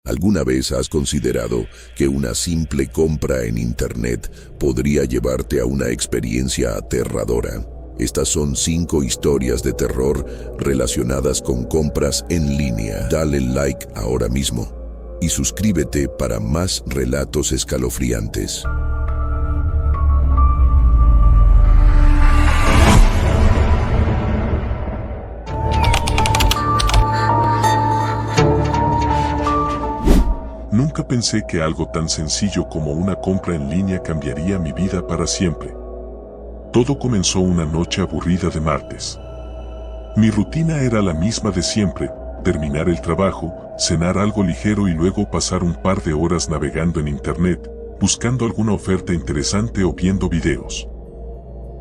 ¿Alguna vez has considerado que una simple compra en Internet podría llevarte a una experiencia aterradora? Estas son 5 historias de terror relacionadas con compras en línea. Dale like ahora mismo y suscríbete para más relatos escalofriantes. Nunca pensé que algo tan sencillo como una compra en línea cambiaría mi vida para siempre. Todo comenzó una noche aburrida de martes. Mi rutina era la misma de siempre: terminar el trabajo, cenar algo ligero y luego pasar un par de horas navegando en Internet, buscando alguna oferta interesante o viendo videos.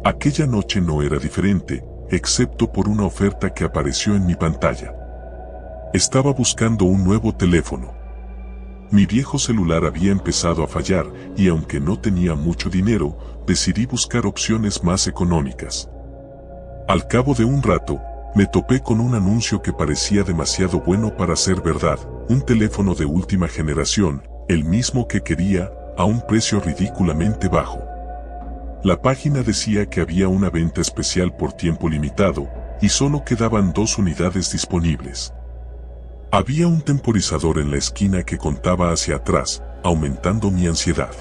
Aquella noche no era diferente, excepto por una oferta que apareció en mi pantalla. Estaba buscando un nuevo teléfono. Mi viejo celular había empezado a fallar y aunque no tenía mucho dinero, decidí buscar opciones más económicas. Al cabo de un rato, me topé con un anuncio que parecía demasiado bueno para ser verdad: un teléfono de última generación, el mismo que quería, a un precio ridículamente bajo. La página decía que había una venta especial por tiempo limitado y solo quedaban 2 unidades disponibles. Había un temporizador en la esquina que contaba hacia atrás, aumentando mi ansiedad.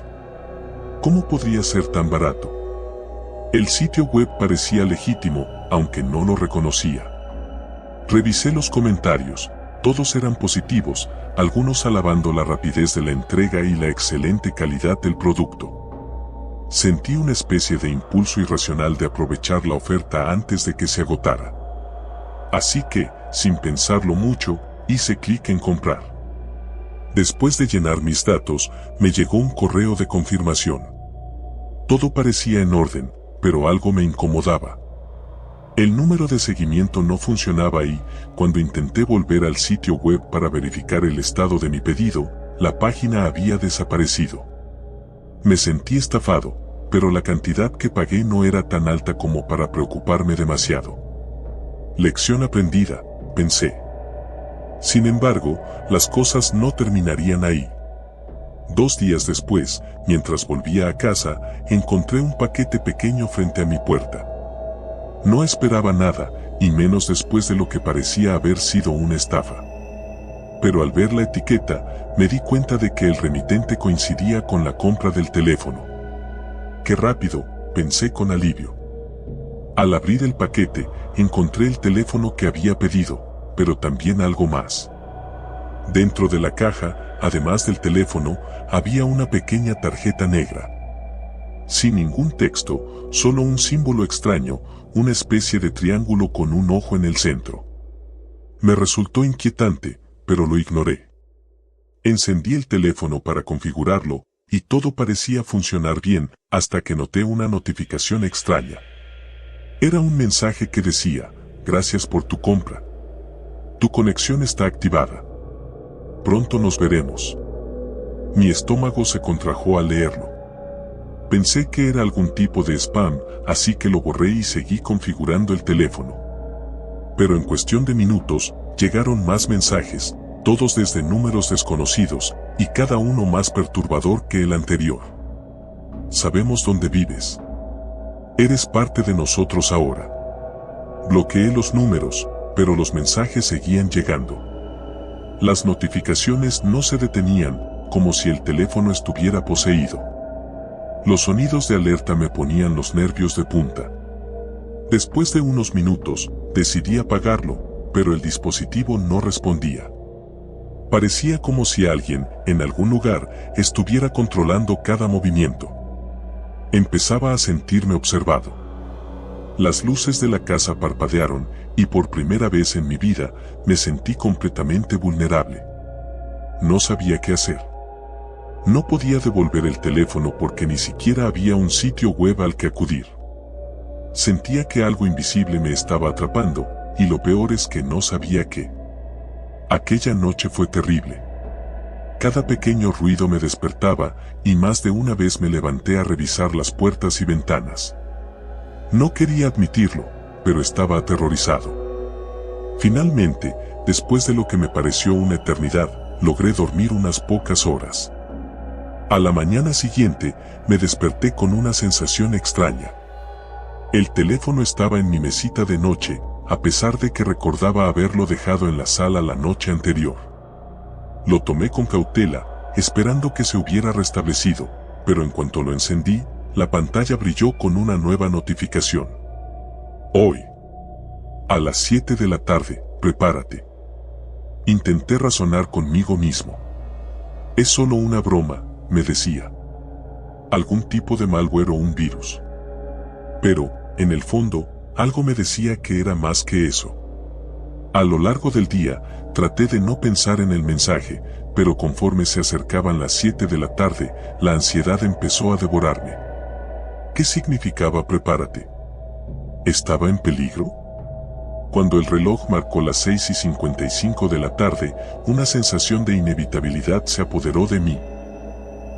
¿Cómo podría ser tan barato? El sitio web parecía legítimo, aunque no lo reconocía. Revisé los comentarios, todos eran positivos, algunos alabando la rapidez de la entrega y la excelente calidad del producto. Sentí una especie de impulso irracional de aprovechar la oferta antes de que se agotara. Así que, sin pensarlo mucho, hice clic en comprar. Después de llenar mis datos, me llegó un correo de confirmación. Todo parecía en orden, pero algo me incomodaba. El número de seguimiento no funcionaba y, cuando intenté volver al sitio web para verificar el estado de mi pedido, la página había desaparecido. Me sentí estafado, pero la cantidad que pagué no era tan alta como para preocuparme demasiado. Lección aprendida, pensé. Sin embargo, las cosas no terminarían ahí. 2 días después, mientras volvía a casa, encontré un paquete pequeño frente a mi puerta. No esperaba nada, y menos después de lo que parecía haber sido una estafa. Pero al ver la etiqueta, me di cuenta de que el remitente coincidía con la compra del teléfono. ¡Qué rápido!, pensé con alivio. Al abrir el paquete, encontré el teléfono que había pedido, pero también algo más. Dentro de la caja, además del teléfono, había una pequeña tarjeta negra. Sin ningún texto, solo un símbolo extraño, una especie de triángulo con un ojo en el centro. Me resultó inquietante, pero lo ignoré. Encendí el teléfono para configurarlo, y todo parecía funcionar bien, hasta que noté una notificación extraña. Era un mensaje que decía: "Gracias por tu compra. Tu conexión está activada. Pronto nos veremos". Mi estómago se contrajo al leerlo. Pensé que era algún tipo de spam, así que lo borré y seguí configurando el teléfono. Pero en cuestión de minutos, llegaron más mensajes, todos desde números desconocidos, y cada uno más perturbador que el anterior. "Sabemos dónde vives. Eres parte de nosotros ahora". Bloqueé los números, pero los mensajes seguían llegando. Las notificaciones no se detenían, como si el teléfono estuviera poseído. Los sonidos de alerta me ponían los nervios de punta. Después de unos minutos, decidí apagarlo, pero el dispositivo no respondía. Parecía como si alguien, en algún lugar, estuviera controlando cada movimiento. Empezaba a sentirme observado. Las luces de la casa parpadearon, y por primera vez en mi vida, me sentí completamente vulnerable. No sabía qué hacer. No podía devolver el teléfono porque ni siquiera había un sitio web al que acudir. Sentía que algo invisible me estaba atrapando, y lo peor es que no sabía qué. Aquella noche fue terrible. Cada pequeño ruido me despertaba, y más de una vez me levanté a revisar las puertas y ventanas. No quería admitirlo, pero estaba aterrorizado. Finalmente, después de lo que me pareció una eternidad, logré dormir unas pocas horas. A la mañana siguiente, me desperté con una sensación extraña. El teléfono estaba en mi mesita de noche, a pesar de que recordaba haberlo dejado en la sala la noche anterior. Lo tomé con cautela, esperando que se hubiera restablecido, pero en cuanto lo encendí, la pantalla brilló con una nueva notificación. Hoy, a las 7 de la tarde, prepárate. Intenté razonar conmigo mismo. Es solo una broma, me decía. Algún tipo de malware o un virus. Pero, en el fondo, algo me decía que era más que eso. A lo largo del día, traté de no pensar en el mensaje, pero conforme se acercaban las 7 de la tarde, la ansiedad empezó a devorarme. ¿Qué significaba prepárate? ¿Estaba en peligro? Cuando el reloj marcó las 6:55 de la tarde, una sensación de inevitabilidad se apoderó de mí.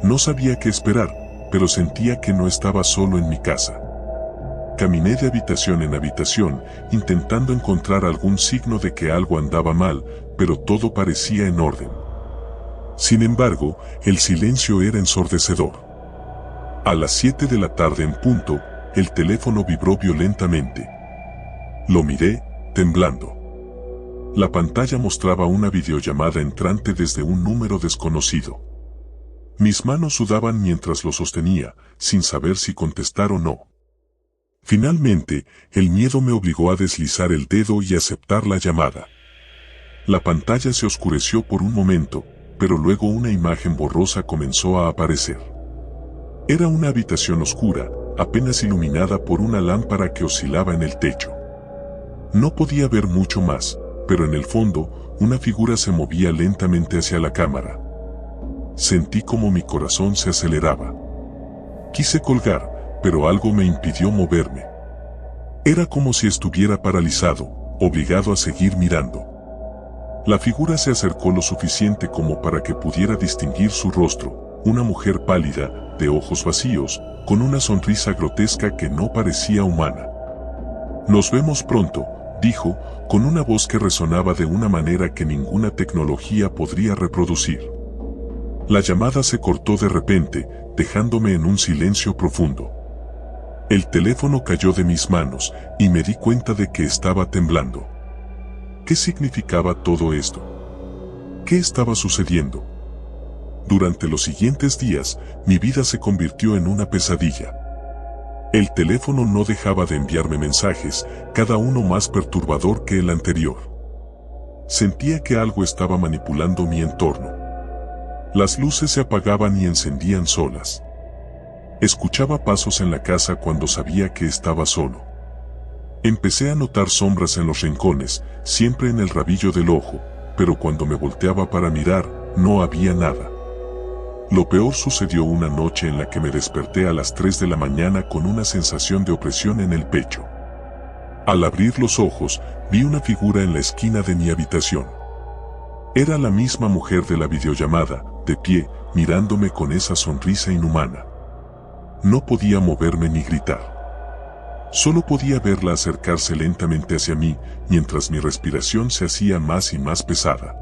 No sabía qué esperar, pero sentía que no estaba solo en mi casa. Caminé de habitación en habitación, intentando encontrar algún signo de que algo andaba mal, pero todo parecía en orden. Sin embargo, el silencio era ensordecedor. A las 7 de la tarde en punto, el teléfono vibró violentamente. Lo miré, temblando. La pantalla mostraba una videollamada entrante desde un número desconocido. Mis manos sudaban mientras lo sostenía, sin saber si contestar o no. Finalmente, el miedo me obligó a deslizar el dedo y aceptar la llamada. La pantalla se oscureció por un momento, pero luego una imagen borrosa comenzó a aparecer. Era una habitación oscura, apenas iluminada por una lámpara que oscilaba en el techo. No podía ver mucho más, pero en el fondo, una figura se movía lentamente hacia la cámara. Sentí como mi corazón se aceleraba. Quise colgar, pero algo me impidió moverme. Era como si estuviera paralizado, obligado a seguir mirando. La figura se acercó lo suficiente como para que pudiera distinguir su rostro, una mujer pálida, de ojos vacíos, con una sonrisa grotesca que no parecía humana. «Nos vemos pronto», dijo, con una voz que resonaba de una manera que ninguna tecnología podría reproducir. La llamada se cortó de repente, dejándome en un silencio profundo. El teléfono cayó de mis manos, y me di cuenta de que estaba temblando. ¿Qué significaba todo esto? ¿Qué estaba sucediendo? Durante los siguientes días, mi vida se convirtió en una pesadilla. El teléfono no dejaba de enviarme mensajes, cada uno más perturbador que el anterior. Sentía que algo estaba manipulando mi entorno. Las luces se apagaban y encendían solas. Escuchaba pasos en la casa cuando sabía que estaba solo. Empecé a notar sombras en los rincones, siempre en el rabillo del ojo, pero cuando me volteaba para mirar, no había nada. Lo peor sucedió una noche en la que me desperté a las 3 de la mañana con una sensación de opresión en el pecho. Al abrir los ojos, vi una figura en la esquina de mi habitación. Era la misma mujer de la videollamada, de pie, mirándome con esa sonrisa inhumana. No podía moverme ni gritar. Solo podía verla acercarse lentamente hacia mí, mientras mi respiración se hacía más y más pesada.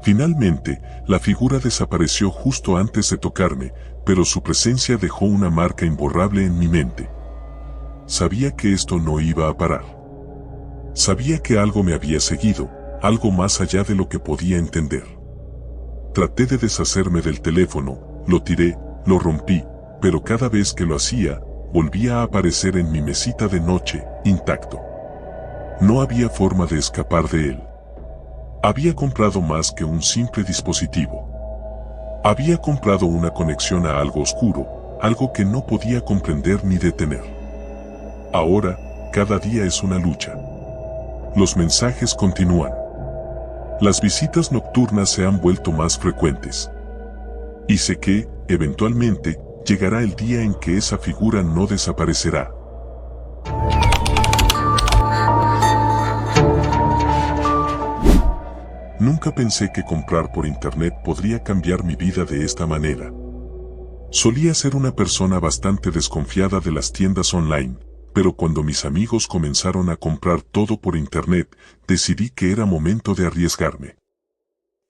Finalmente, la figura desapareció justo antes de tocarme, pero su presencia dejó una marca imborrable en mi mente. Sabía que esto no iba a parar. Sabía que algo me había seguido, algo más allá de lo que podía entender. Traté de deshacerme del teléfono, lo tiré, lo rompí, pero cada vez que lo hacía, volvía a aparecer en mi mesita de noche, intacto. No había forma de escapar de él. Había comprado más que un simple dispositivo. Había comprado una conexión a algo oscuro, algo que no podía comprender ni detener. Ahora, cada día es una lucha. Los mensajes continúan. Las visitas nocturnas se han vuelto más frecuentes. Y sé que, eventualmente, llegará el día en que esa figura no desaparecerá. Nunca pensé que comprar por internet podría cambiar mi vida de esta manera. Solía ser una persona bastante desconfiada de las tiendas online, pero cuando mis amigos comenzaron a comprar todo por internet, decidí que era momento de arriesgarme.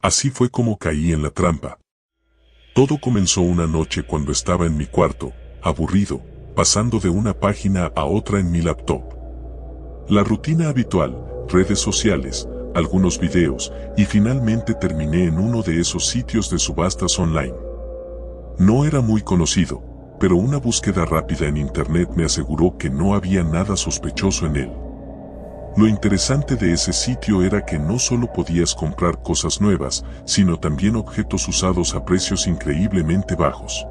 Así fue como caí en la trampa. Todo comenzó una noche cuando estaba en mi cuarto, aburrido, pasando de una página a otra en mi laptop. La rutina habitual, redes sociales, algunos videos, y finalmente terminé en uno de esos sitios de subastas online. No era muy conocido, pero una búsqueda rápida en internet me aseguró que no había nada sospechoso en él. Lo interesante de ese sitio era que no solo podías comprar cosas nuevas, sino también objetos usados a precios increíblemente bajos.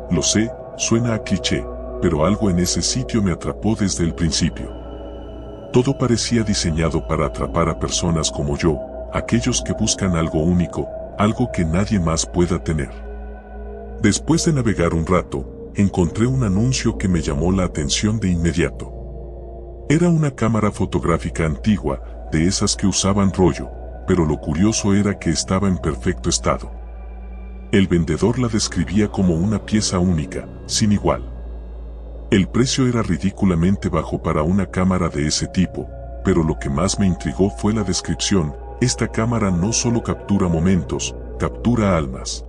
Lo sé, suena a cliché, pero algo en ese sitio me atrapó desde el principio. Todo parecía diseñado para atrapar a personas como yo, aquellos que buscan algo único, algo que nadie más pueda tener. Después de navegar un rato, encontré un anuncio que me llamó la atención de inmediato. Era una cámara fotográfica antigua, de esas que usaban rollo, pero lo curioso era que estaba en perfecto estado. El vendedor la describía como una pieza única, sin igual. El precio era ridículamente bajo para una cámara de ese tipo, pero lo que más me intrigó fue la descripción: esta cámara no solo captura momentos, captura almas.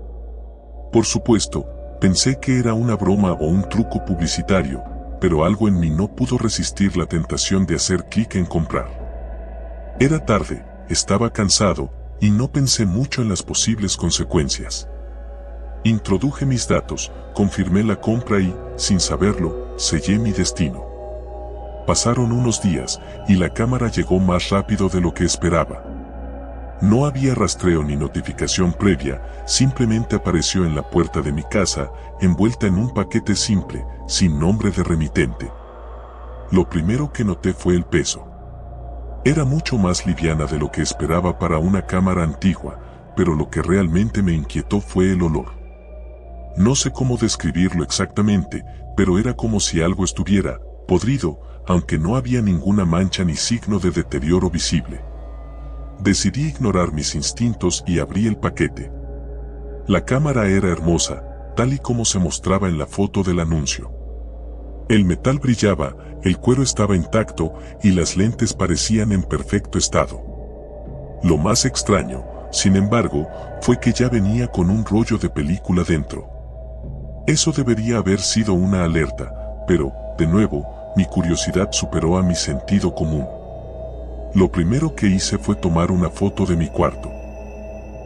Por supuesto, pensé que era una broma o un truco publicitario, pero algo en mí no pudo resistir la tentación de hacer clic en comprar. Era tarde, estaba cansado, y no pensé mucho en las posibles consecuencias. Introduje mis datos, confirmé la compra y, sin saberlo, sellé mi destino. Pasaron unos días, y la cámara llegó más rápido de lo que esperaba. No había rastreo ni notificación previa, simplemente apareció en la puerta de mi casa, envuelta en un paquete simple, sin nombre de remitente. Lo primero que noté fue el peso. Era mucho más liviana de lo que esperaba para una cámara antigua, pero lo que realmente me inquietó fue el olor. No sé cómo describirlo exactamente, pero era como si algo estuviera podrido, aunque no había ninguna mancha ni signo de deterioro visible. Decidí ignorar mis instintos y abrí el paquete. La cámara era hermosa, tal y como se mostraba en la foto del anuncio. El metal brillaba, el cuero estaba intacto y las lentes parecían en perfecto estado. Lo más extraño, sin embargo, fue que ya venía con un rollo de película dentro. Eso debería haber sido una alerta, pero, de nuevo, mi curiosidad superó a mi sentido común. Lo primero que hice fue tomar una foto de mi cuarto.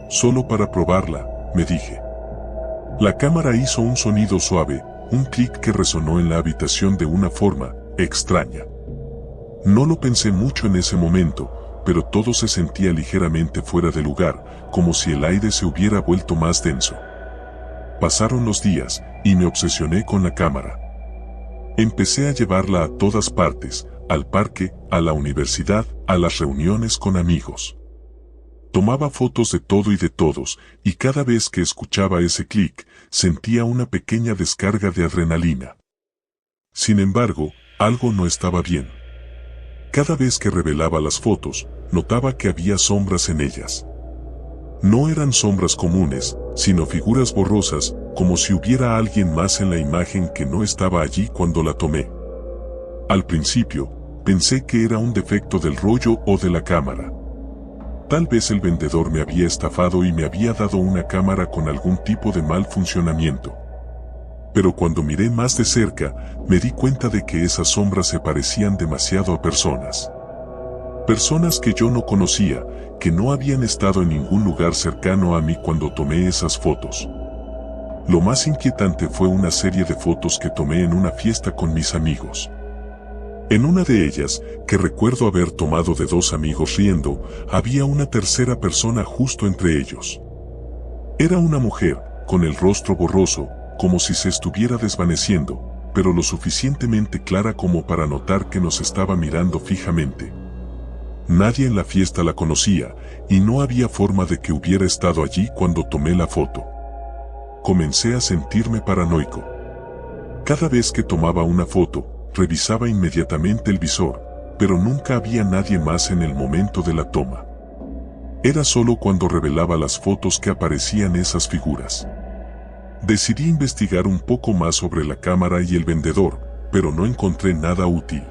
Solo para probarla, me dije. La cámara hizo un sonido suave, un clic que resonó en la habitación de una forma extraña. No lo pensé mucho en ese momento, pero todo se sentía ligeramente fuera de lugar, como si el aire se hubiera vuelto más denso. Pasaron los días, y me obsesioné con la cámara. Empecé a llevarla a todas partes, al parque, a la universidad, a las reuniones con amigos. Tomaba fotos de todo y de todos, y cada vez que escuchaba ese clic, sentía una pequeña descarga de adrenalina. Sin embargo, algo no estaba bien. Cada vez que revelaba las fotos, notaba que había sombras en ellas. No eran sombras comunes, sino figuras borrosas, como si hubiera alguien más en la imagen que no estaba allí cuando la tomé. Al principio, pensé que era un defecto del rollo o de la cámara. Tal vez el vendedor me había estafado y me había dado una cámara con algún tipo de mal funcionamiento. Pero cuando miré más de cerca, me di cuenta de que esas sombras se parecían demasiado a personas. Personas que yo no conocía, que no habían estado en ningún lugar cercano a mí cuando tomé esas fotos. Lo más inquietante fue una serie de fotos que tomé en una fiesta con mis amigos. En una de ellas, que recuerdo haber tomado de dos amigos riendo, había una tercera persona justo entre ellos. Era una mujer, con el rostro borroso, como si se estuviera desvaneciendo, pero lo suficientemente clara como para notar que nos estaba mirando fijamente. Nadie en la fiesta la conocía, y no había forma de que hubiera estado allí cuando tomé la foto. Comencé a sentirme paranoico. Cada vez que tomaba una foto, revisaba inmediatamente el visor, pero nunca había nadie más en el momento de la toma. Era solo cuando revelaba las fotos que aparecían esas figuras. Decidí investigar un poco más sobre la cámara y el vendedor, pero no encontré nada útil.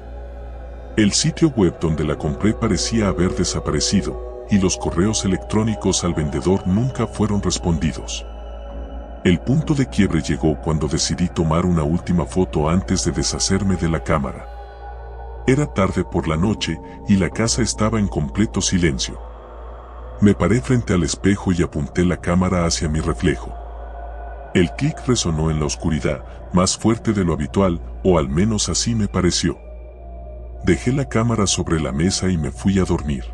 El sitio web donde la compré parecía haber desaparecido, y los correos electrónicos al vendedor nunca fueron respondidos. El punto de quiebre llegó cuando decidí tomar una última foto antes de deshacerme de la cámara. Era tarde por la noche y la casa estaba en completo silencio. Me paré frente al espejo y apunté la cámara hacia mi reflejo. El clic resonó en la oscuridad, más fuerte de lo habitual, o al menos así me pareció. Dejé la cámara sobre la mesa y me fui a dormir.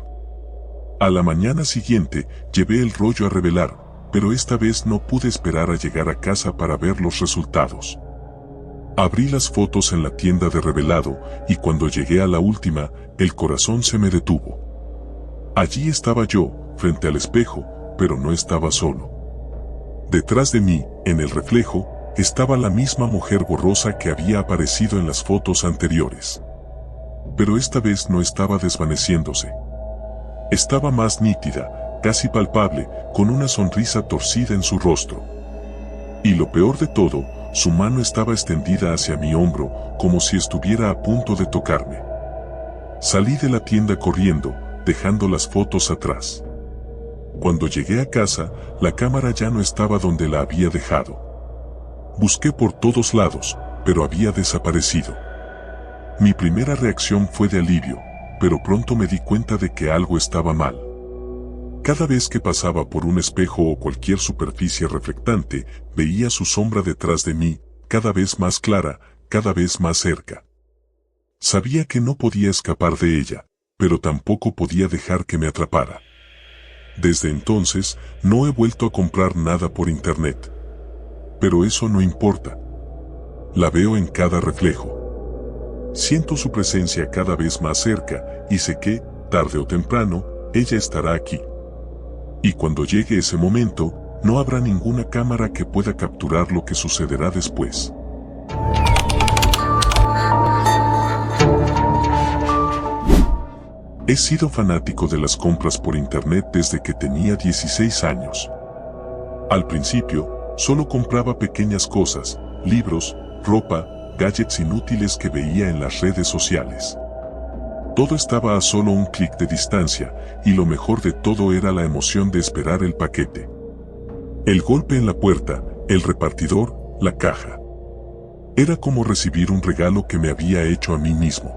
A la mañana siguiente, llevé el rollo a revelar, pero esta vez no pude esperar a llegar a casa para ver los resultados. Abrí las fotos en la tienda de revelado, y cuando llegué a la última, el corazón se me detuvo. Allí estaba yo, frente al espejo, pero no estaba solo. Detrás de mí, en el reflejo, estaba la misma mujer borrosa que había aparecido en las fotos anteriores. Pero esta vez no estaba desvaneciéndose. Estaba más nítida, casi palpable, con una sonrisa torcida en su rostro. Y lo peor de todo, su mano estaba extendida hacia mi hombro, como si estuviera a punto de tocarme. Salí de la tienda corriendo, dejando las fotos atrás. Cuando llegué a casa, la cámara ya no estaba donde la había dejado. Busqué por todos lados, pero había desaparecido. Mi primera reacción fue de alivio, pero pronto me di cuenta de que algo estaba mal. Cada vez que pasaba por un espejo o cualquier superficie reflectante, veía su sombra detrás de mí, cada vez más clara, cada vez más cerca. Sabía que no podía escapar de ella, pero tampoco podía dejar que me atrapara. Desde entonces, no he vuelto a comprar nada por internet. Pero eso no importa. La veo en cada reflejo. Siento su presencia cada vez más cerca, y sé que, tarde o temprano, ella estará aquí. Y cuando llegue ese momento, no habrá ninguna cámara que pueda capturar lo que sucederá después. He sido fanático de las compras por internet desde que tenía 16 años. Al principio, solo compraba pequeñas cosas, libros, ropa, gadgets inútiles que veía en las redes sociales. Todo estaba a solo un clic de distancia, y lo mejor de todo era la emoción de esperar el paquete. El golpe en la puerta, el repartidor, la caja. Era como recibir un regalo que me había hecho a mí mismo.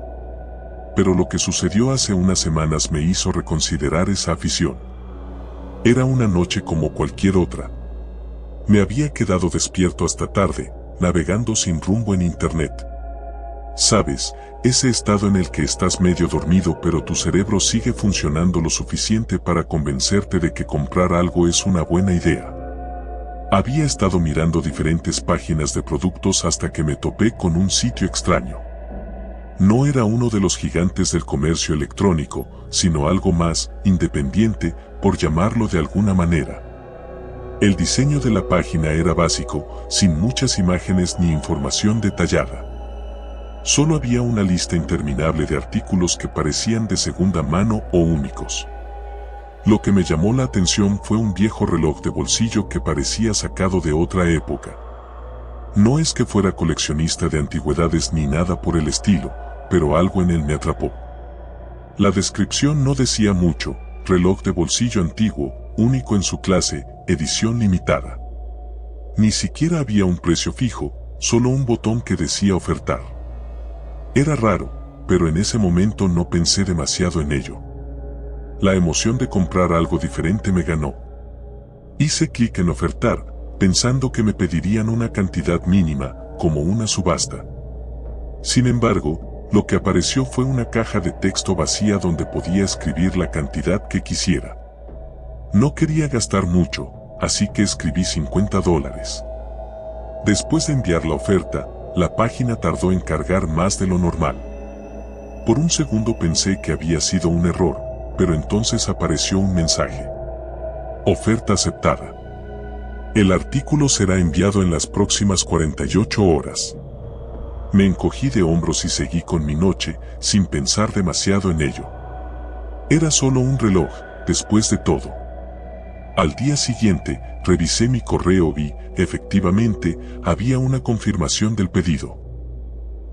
Pero lo que sucedió hace unas semanas me hizo reconsiderar esa afición. Era una noche como cualquier otra. Me había quedado despierto hasta tarde, navegando sin rumbo en internet. Sabes, ese estado en el que estás medio dormido pero tu cerebro sigue funcionando lo suficiente para convencerte de que comprar algo es una buena idea. Había estado mirando diferentes páginas de productos hasta que me topé con un sitio extraño. No era uno de los gigantes del comercio electrónico, sino algo más independiente, por llamarlo de alguna manera. El diseño de la página era básico, sin muchas imágenes ni información detallada. Solo había una lista interminable de artículos que parecían de segunda mano o únicos. Lo que me llamó la atención fue un viejo reloj de bolsillo que parecía sacado de otra época. No es que fuera coleccionista de antigüedades ni nada por el estilo, pero algo en él me atrapó. La descripción no decía mucho: reloj de bolsillo antiguo, único en su clase, edición limitada. Ni siquiera había un precio fijo, solo un botón que decía ofertar. Era raro, pero en ese momento no pensé demasiado en ello. La emoción de comprar algo diferente me ganó. Hice clic en ofertar, pensando que me pedirían una cantidad mínima, como una subasta. Sin embargo, lo que apareció fue una caja de texto vacía donde podía escribir la cantidad que quisiera. No quería gastar mucho, así que escribí $50. Después de enviar la oferta, la página tardó en cargar más de lo normal. Por un segundo pensé que había sido un error, pero entonces apareció un mensaje. Oferta aceptada. El artículo será enviado en las próximas 48 horas. Me encogí de hombros y seguí con mi noche, sin pensar demasiado en ello. Era solo un reloj, después de todo. Al día siguiente, revisé mi correo y, efectivamente, había una confirmación del pedido.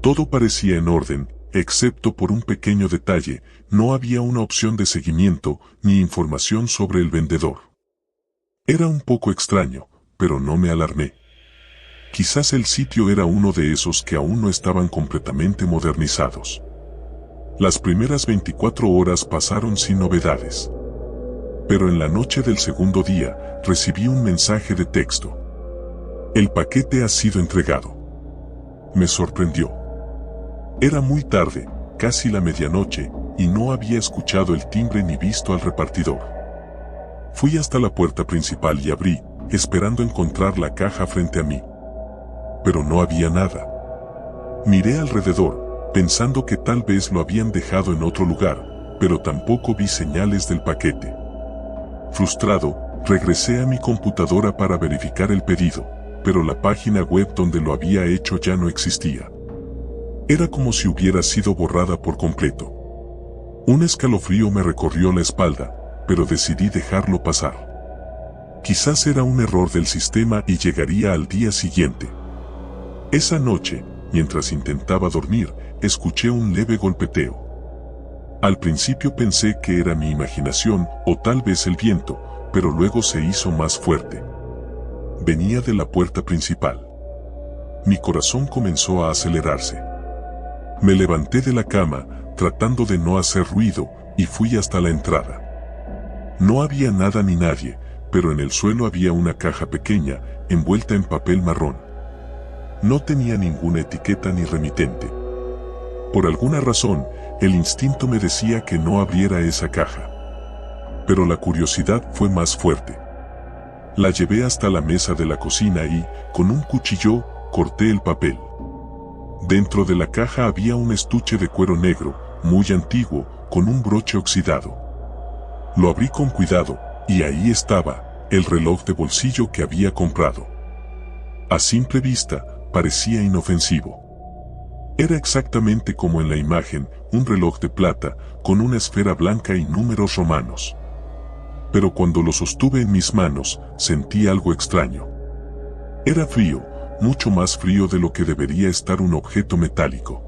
Todo parecía en orden, excepto por un pequeño detalle, no había una opción de seguimiento ni información sobre el vendedor. Era un poco extraño, pero no me alarmé. Quizás el sitio era uno de esos que aún no estaban completamente modernizados. Las primeras 24 horas pasaron sin novedades. Pero en la noche del segundo día, recibí un mensaje de texto. El paquete ha sido entregado. Me sorprendió. Era muy tarde, casi la medianoche, y no había escuchado el timbre ni visto al repartidor. Fui hasta la puerta principal y abrí, esperando encontrar la caja frente a mí. Pero no había nada. Miré alrededor, pensando que tal vez lo habían dejado en otro lugar, pero tampoco vi señales del paquete. Frustrado, regresé a mi computadora para verificar el pedido, pero la página web donde lo había hecho ya no existía. Era como si hubiera sido borrada por completo. Un escalofrío me recorrió la espalda, pero decidí dejarlo pasar. Quizás era un error del sistema y llegaría al día siguiente. Esa noche, mientras intentaba dormir, escuché un leve golpeteo. Al principio pensé que era mi imaginación o tal vez el viento, pero luego se hizo más fuerte. Venía de la puerta principal. Mi corazón comenzó a acelerarse. Me levanté de la cama, tratando de no hacer ruido, y fui hasta la entrada. No había nada ni nadie, pero en el suelo había una caja pequeña, envuelta en papel marrón. No tenía ninguna etiqueta ni remitente. Por alguna razón, el instinto me decía que no abriera esa caja. Pero la curiosidad fue más fuerte. La llevé hasta la mesa de la cocina y, con un cuchillo, corté el papel. Dentro de la caja había un estuche de cuero negro, muy antiguo, con un broche oxidado. Lo abrí con cuidado, y ahí estaba, el reloj de bolsillo que había comprado. A simple vista, parecía inofensivo. Era exactamente como en la imagen, un reloj de plata, con una esfera blanca y números romanos. Pero cuando lo sostuve en mis manos, sentí algo extraño. Era frío, mucho más frío de lo que debería estar un objeto metálico.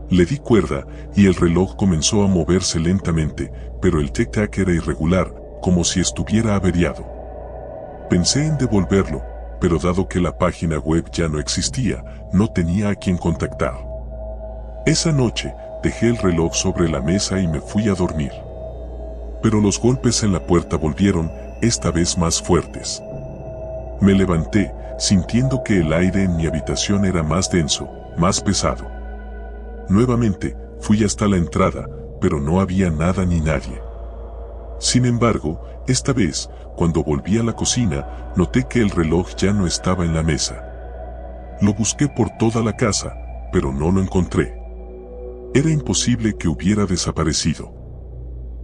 Le di cuerda, y el reloj comenzó a moverse lentamente, pero el tic-tac era irregular, como si estuviera averiado. Pensé en devolverlo, pero dado que la página web ya no existía, no tenía a quien contactar. Esa noche, dejé el reloj sobre la mesa y me fui a dormir. Pero los golpes en la puerta volvieron, esta vez más fuertes. Me levanté, sintiendo que el aire en mi habitación era más denso, más pesado. Nuevamente, fui hasta la entrada, pero no había nada ni nadie. Sin embargo, esta vez, cuando volví a la cocina, noté que el reloj ya no estaba en la mesa. Lo busqué por toda la casa, pero no lo encontré. Era imposible que hubiera desaparecido.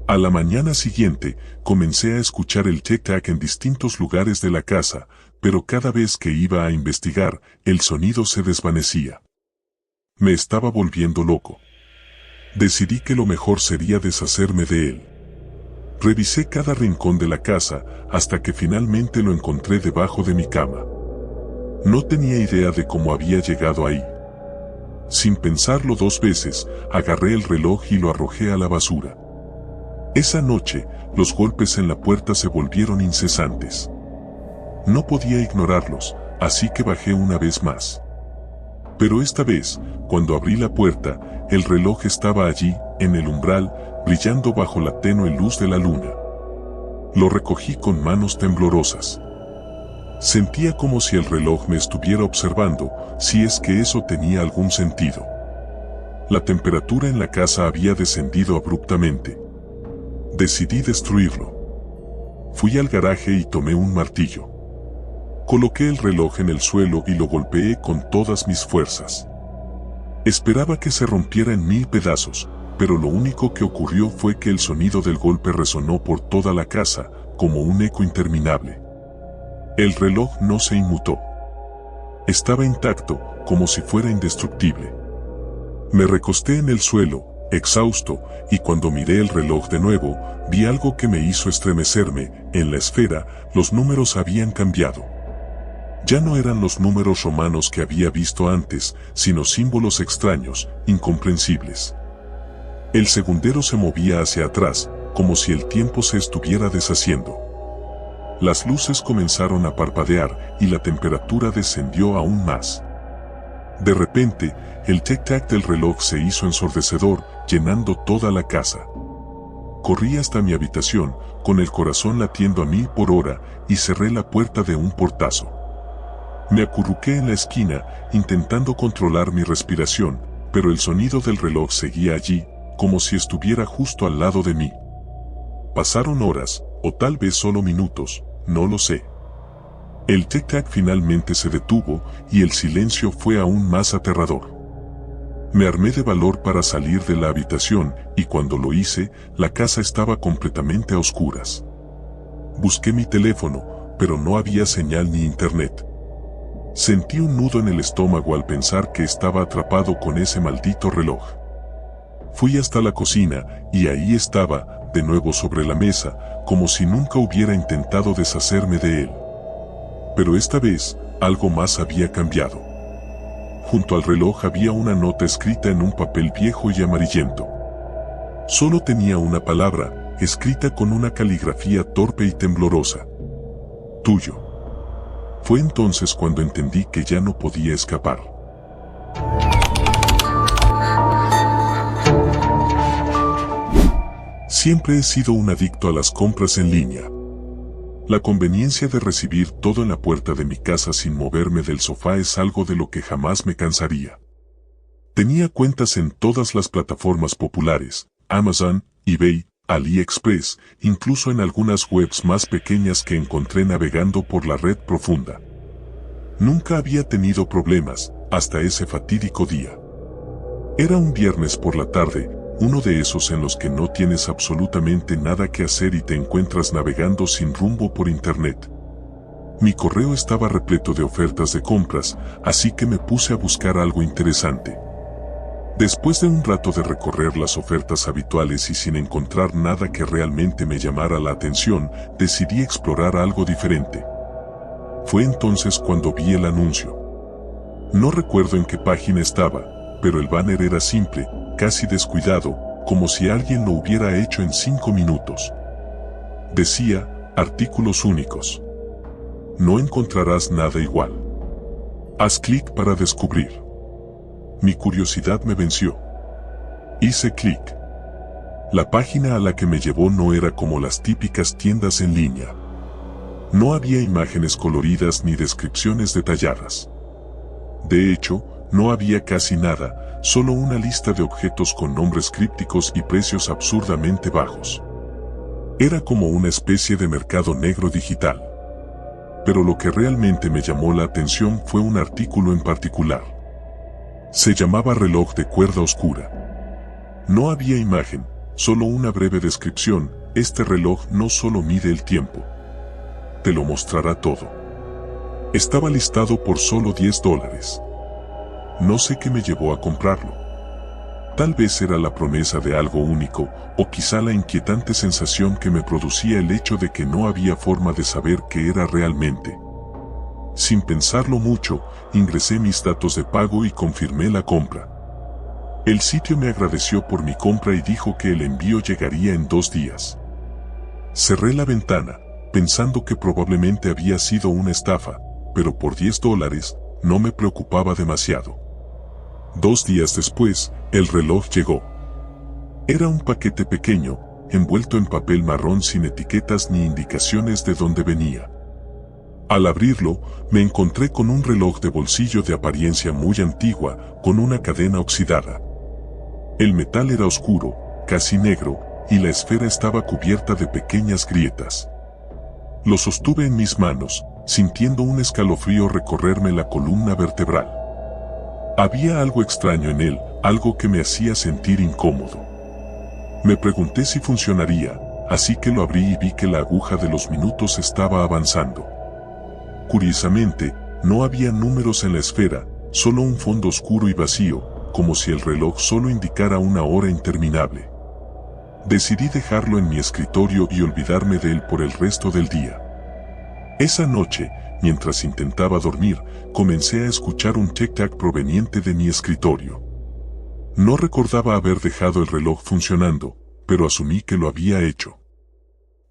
A la mañana siguiente, comencé a escuchar el tic-tac en distintos lugares de la casa, pero cada vez que iba a investigar, el sonido se desvanecía. Me estaba volviendo loco. Decidí que lo mejor sería deshacerme de él. Revisé cada rincón de la casa, hasta que finalmente lo encontré debajo de mi cama. No tenía idea de cómo había llegado ahí. Sin pensarlo dos veces, agarré el reloj y lo arrojé a la basura. Esa noche, los golpes en la puerta se volvieron incesantes. No podía ignorarlos, así que bajé una vez más. Pero esta vez, cuando abrí la puerta, el reloj estaba allí, en el umbral, brillando bajo la tenue luz de la luna. Lo recogí con manos temblorosas. Sentía como si el reloj me estuviera observando, si es que eso tenía algún sentido. La temperatura en la casa había descendido abruptamente. Decidí destruirlo. Fui al garaje y tomé un martillo. Coloqué el reloj en el suelo y lo golpeé con todas mis fuerzas. Esperaba que se rompiera en 1000 pedazos, pero lo único que ocurrió fue que el sonido del golpe resonó por toda la casa, como un eco interminable. El reloj no se inmutó. Estaba intacto, como si fuera indestructible. Me recosté en el suelo, exhausto, y cuando miré el reloj de nuevo, vi algo que me hizo estremecerme. En la esfera, los números habían cambiado. Ya no eran los números romanos que había visto antes, sino símbolos extraños, incomprensibles. El segundero se movía hacia atrás, como si el tiempo se estuviera deshaciendo. Las luces comenzaron a parpadear y la temperatura descendió aún más. De repente, el tic-tac del reloj se hizo ensordecedor, llenando toda la casa. Corrí hasta mi habitación, con el corazón latiendo a 1000 por hora, y cerré la puerta de un portazo. Me acurruqué en la esquina, intentando controlar mi respiración, pero el sonido del reloj seguía allí, como si estuviera justo al lado de mí. Pasaron horas, o tal vez solo minutos, no lo sé. El tic-tac finalmente se detuvo, y el silencio fue aún más aterrador. Me armé de valor para salir de la habitación, y cuando lo hice, la casa estaba completamente a oscuras. Busqué mi teléfono, pero no había señal ni internet. Sentí un nudo en el estómago al pensar que estaba atrapado con ese maldito reloj. Fui hasta la cocina, y ahí estaba, de nuevo sobre la mesa, como si nunca hubiera intentado deshacerme de él. Pero esta vez, algo más había cambiado. Junto al reloj había una nota escrita en un papel viejo y amarillento. Solo tenía una palabra, escrita con una caligrafía torpe y temblorosa. Tuyo. Fue entonces cuando entendí que ya no podía escapar. Siempre he sido un adicto a las compras en línea. La conveniencia de recibir todo en la puerta de mi casa sin moverme del sofá es algo de lo que jamás me cansaría. Tenía cuentas en todas las plataformas populares, Amazon, eBay, AliExpress, incluso en algunas webs más pequeñas que encontré navegando por la red profunda. Nunca había tenido problemas, hasta ese fatídico día. Era un viernes por la tarde, uno de esos en los que no tienes absolutamente nada que hacer y te encuentras navegando sin rumbo por internet. Mi correo estaba repleto de ofertas de compras, así que me puse a buscar algo interesante. Después de un rato de recorrer las ofertas habituales y sin encontrar nada que realmente me llamara la atención, decidí explorar algo diferente. Fue entonces cuando vi el anuncio. No recuerdo en qué página estaba, pero el banner era simple, casi descuidado, como si alguien lo hubiera hecho en 5 minutos. Decía, artículos únicos. No encontrarás nada igual. Haz clic para descubrir. Mi curiosidad me venció. Hice clic. La página a la que me llevó no era como las típicas tiendas en línea. No había imágenes coloridas ni descripciones detalladas. De hecho, no había casi nada, solo una lista de objetos con nombres crípticos y precios absurdamente bajos. Era como una especie de mercado negro digital. Pero lo que realmente me llamó la atención fue un artículo en particular. Se llamaba reloj de cuerda oscura. No había imagen, solo una breve descripción. Este reloj no solo mide el tiempo, te lo mostrará todo. Estaba listado por solo $10. No sé qué me llevó a comprarlo. Tal vez era la promesa de algo único, o quizá la inquietante sensación que me producía el hecho de que no había forma de saber qué era realmente. Sin pensarlo mucho, ingresé mis datos de pago y confirmé la compra. El sitio me agradeció por mi compra y dijo que el envío llegaría en 2 días. Cerré la ventana, pensando que probablemente había sido una estafa, pero por $10 no me preocupaba demasiado. 2 días después, el reloj llegó. Era un paquete pequeño, envuelto en papel marrón sin etiquetas ni indicaciones de dónde venía. Al abrirlo, me encontré con un reloj de bolsillo de apariencia muy antigua, con una cadena oxidada. El metal era oscuro, casi negro, y la esfera estaba cubierta de pequeñas grietas. Lo sostuve en mis manos, sintiendo un escalofrío recorrerme la columna vertebral. Había algo extraño en él, algo que me hacía sentir incómodo. Me pregunté si funcionaría, así que lo abrí y vi que la aguja de los minutos estaba avanzando. Curiosamente, no había números en la esfera, solo un fondo oscuro y vacío, como si el reloj solo indicara una hora interminable. Decidí dejarlo en mi escritorio y olvidarme de él por el resto del día. Esa noche, mientras intentaba dormir, comencé a escuchar un tic-tac proveniente de mi escritorio. No recordaba haber dejado el reloj funcionando, pero asumí que lo había hecho.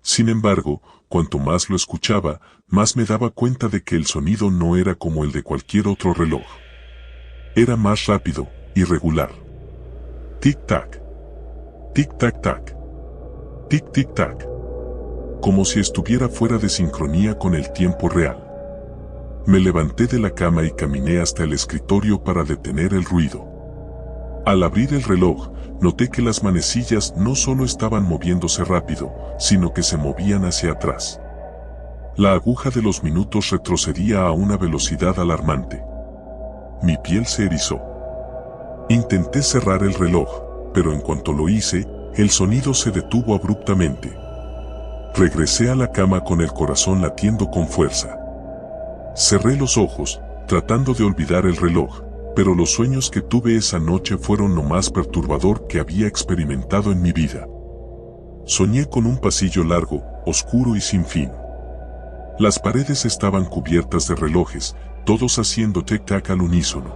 Sin embargo, cuanto más lo escuchaba, más me daba cuenta de que el sonido no era como el de cualquier otro reloj. Era más rápido, irregular. Tic-tac. Tic-tac-tac. Tic-tic-tac. Como si estuviera fuera de sincronía con el tiempo real. Me levanté de la cama y caminé hasta el escritorio para detener el ruido. Al abrir el reloj, noté que las manecillas no solo estaban moviéndose rápido, sino que se movían hacia atrás. La aguja de los minutos retrocedía a una velocidad alarmante. Mi piel se erizó. Intenté cerrar el reloj, pero en cuanto lo hice, el sonido se detuvo abruptamente. Regresé a la cama con el corazón latiendo con fuerza. Cerré los ojos, tratando de olvidar el reloj, pero los sueños que tuve esa noche fueron lo más perturbador que había experimentado en mi vida. Soñé con un pasillo largo, oscuro y sin fin. Las paredes estaban cubiertas de relojes, todos haciendo tic-tac al unísono.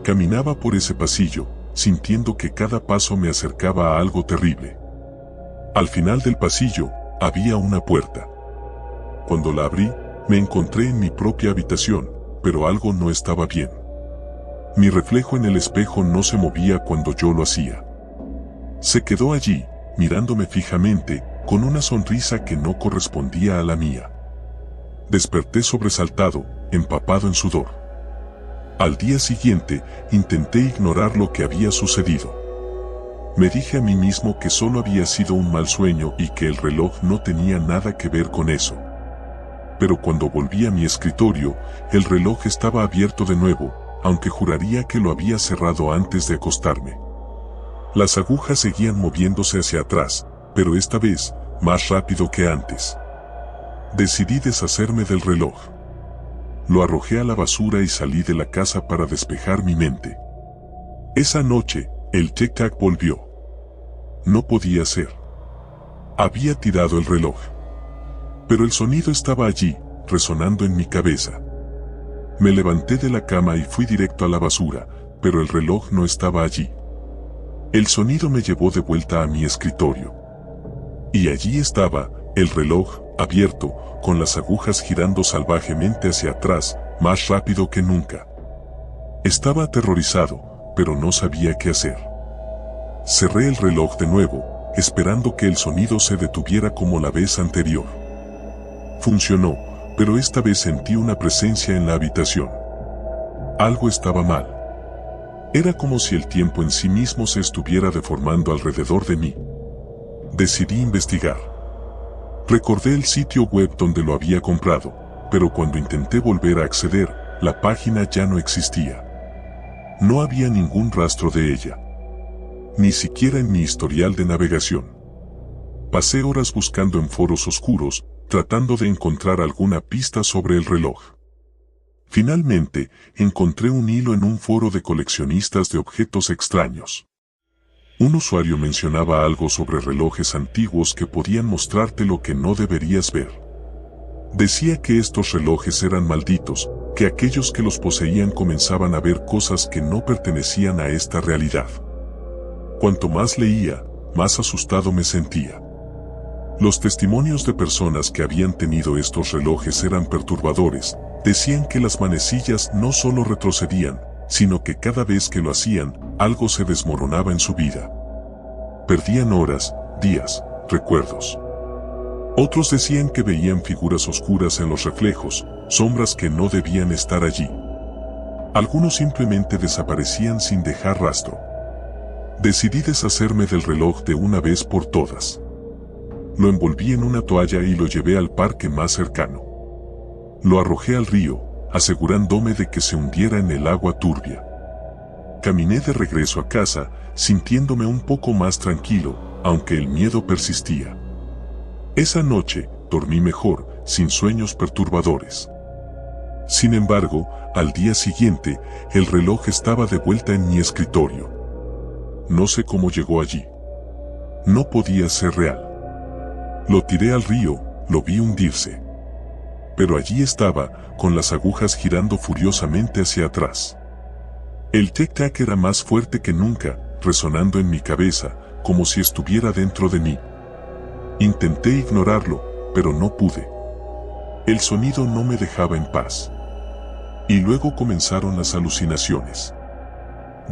Caminaba por ese pasillo, sintiendo que cada paso me acercaba a algo terrible. Al final del pasillo, había una puerta. Cuando la abrí, me encontré en mi propia habitación, pero algo no estaba bien. Mi reflejo en el espejo no se movía cuando yo lo hacía. Se quedó allí, mirándome fijamente, con una sonrisa que no correspondía a la mía. Desperté sobresaltado, empapado en sudor. Al día siguiente, intenté ignorar lo que había sucedido. Me dije a mí mismo que solo había sido un mal sueño y que el reloj no tenía nada que ver con eso. Pero cuando volví a mi escritorio, el reloj estaba abierto de nuevo, aunque juraría que lo había cerrado antes de acostarme. Las agujas seguían moviéndose hacia atrás, pero esta vez, más rápido que antes. Decidí deshacerme del reloj. Lo arrojé a la basura y salí de la casa para despejar mi mente. Esa noche, el tic-tac volvió. No podía ser. Había tirado el reloj. Pero el sonido estaba allí, resonando en mi cabeza. Me levanté de la cama y fui directo a la basura, pero el reloj no estaba allí. El sonido me llevó de vuelta a mi escritorio. Y allí estaba, el reloj, abierto, con las agujas girando salvajemente hacia atrás, más rápido que nunca. Estaba aterrorizado, pero no sabía qué hacer. Cerré el reloj de nuevo, esperando que el sonido se detuviera como la vez anterior. Funcionó, pero esta vez sentí una presencia en la habitación. Algo estaba mal. Era como si el tiempo en sí mismo se estuviera deformando alrededor de mí. Decidí investigar. Recordé el sitio web donde lo había comprado, pero cuando intenté volver a acceder, la página ya no existía. No había ningún rastro de ella. Ni siquiera en mi historial de navegación. Pasé horas buscando en foros oscuros, tratando de encontrar alguna pista sobre el reloj. Finalmente, encontré un hilo en un foro de coleccionistas de objetos extraños. Un usuario mencionaba algo sobre relojes antiguos que podían mostrarte lo que no deberías ver. Decía que estos relojes eran malditos, que aquellos que los poseían comenzaban a ver cosas que no pertenecían a esta realidad. Cuanto más leía, más asustado me sentía. Los testimonios de personas que habían tenido estos relojes eran perturbadores. Decían que las manecillas no solo retrocedían, sino que cada vez que lo hacían, algo se desmoronaba en su vida. Perdían horas, días, recuerdos. Otros decían que veían figuras oscuras en los reflejos, sombras que no debían estar allí. Algunos simplemente desaparecían sin dejar rastro. Decidí deshacerme del reloj de una vez por todas. Lo envolví en una toalla y lo llevé al parque más cercano. Lo arrojé al río, asegurándome de que se hundiera en el agua turbia. Caminé de regreso a casa, sintiéndome un poco más tranquilo, aunque el miedo persistía. Esa noche, dormí mejor, sin sueños perturbadores. Sin embargo, al día siguiente, el reloj estaba de vuelta en mi escritorio. No sé cómo llegó allí. No podía ser real. Lo tiré al río, lo vi hundirse. pero allí estaba, con las agujas girando furiosamente hacia atrás. El tic-tac era más fuerte que nunca, resonando en mi cabeza, como si estuviera dentro de mí. Intenté ignorarlo, pero no pude. El sonido no me dejaba en paz. Y luego comenzaron las alucinaciones.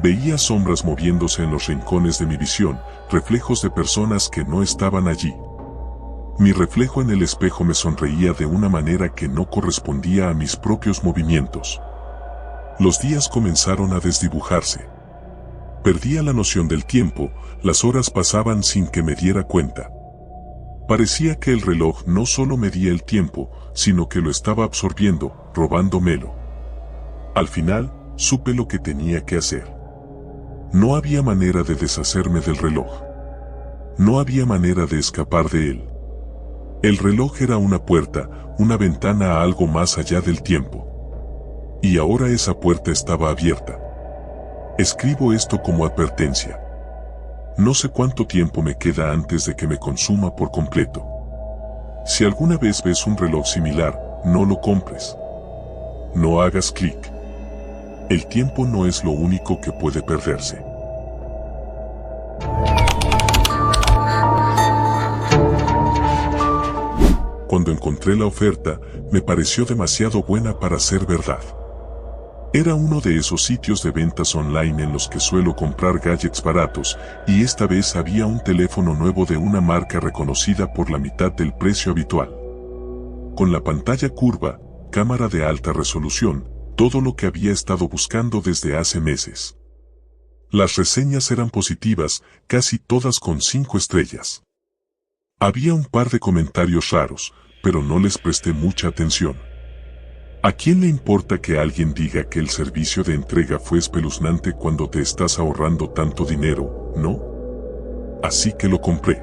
Veía sombras moviéndose en los rincones de mi visión, reflejos de personas que no estaban allí. Mi reflejo en el espejo me sonreía de una manera que no correspondía a mis propios movimientos. Los días comenzaron a desdibujarse. Perdía la noción del tiempo, las horas pasaban sin que me diera cuenta. Parecía que el reloj no solo medía el tiempo, sino que lo estaba absorbiendo, robándomelo. Al final, supe lo que tenía que hacer. No había manera de deshacerme del reloj. No había manera de escapar de él. El reloj era una puerta, una ventana a algo más allá del tiempo. Y ahora esa puerta estaba abierta. Escribo esto como advertencia. No sé cuánto tiempo me queda antes de que me consuma por completo. Si alguna vez ves un reloj similar, no lo compres. No hagas clic. El tiempo no es lo único que puede perderse. Cuando encontré la oferta, me pareció demasiado buena para ser verdad. Era uno de esos sitios de ventas online en los que suelo comprar gadgets baratos, y esta vez había un teléfono nuevo de una marca reconocida por la mitad del precio habitual. Con la pantalla curva, cámara de alta resolución, todo lo que había estado buscando desde hace meses. Las reseñas eran positivas, casi todas con 5 estrellas. Había un par de comentarios raros, pero no les presté mucha atención. ¿A quién le importa que alguien diga que el servicio de entrega fue espeluznante cuando te estás ahorrando tanto dinero, no? Así que lo compré.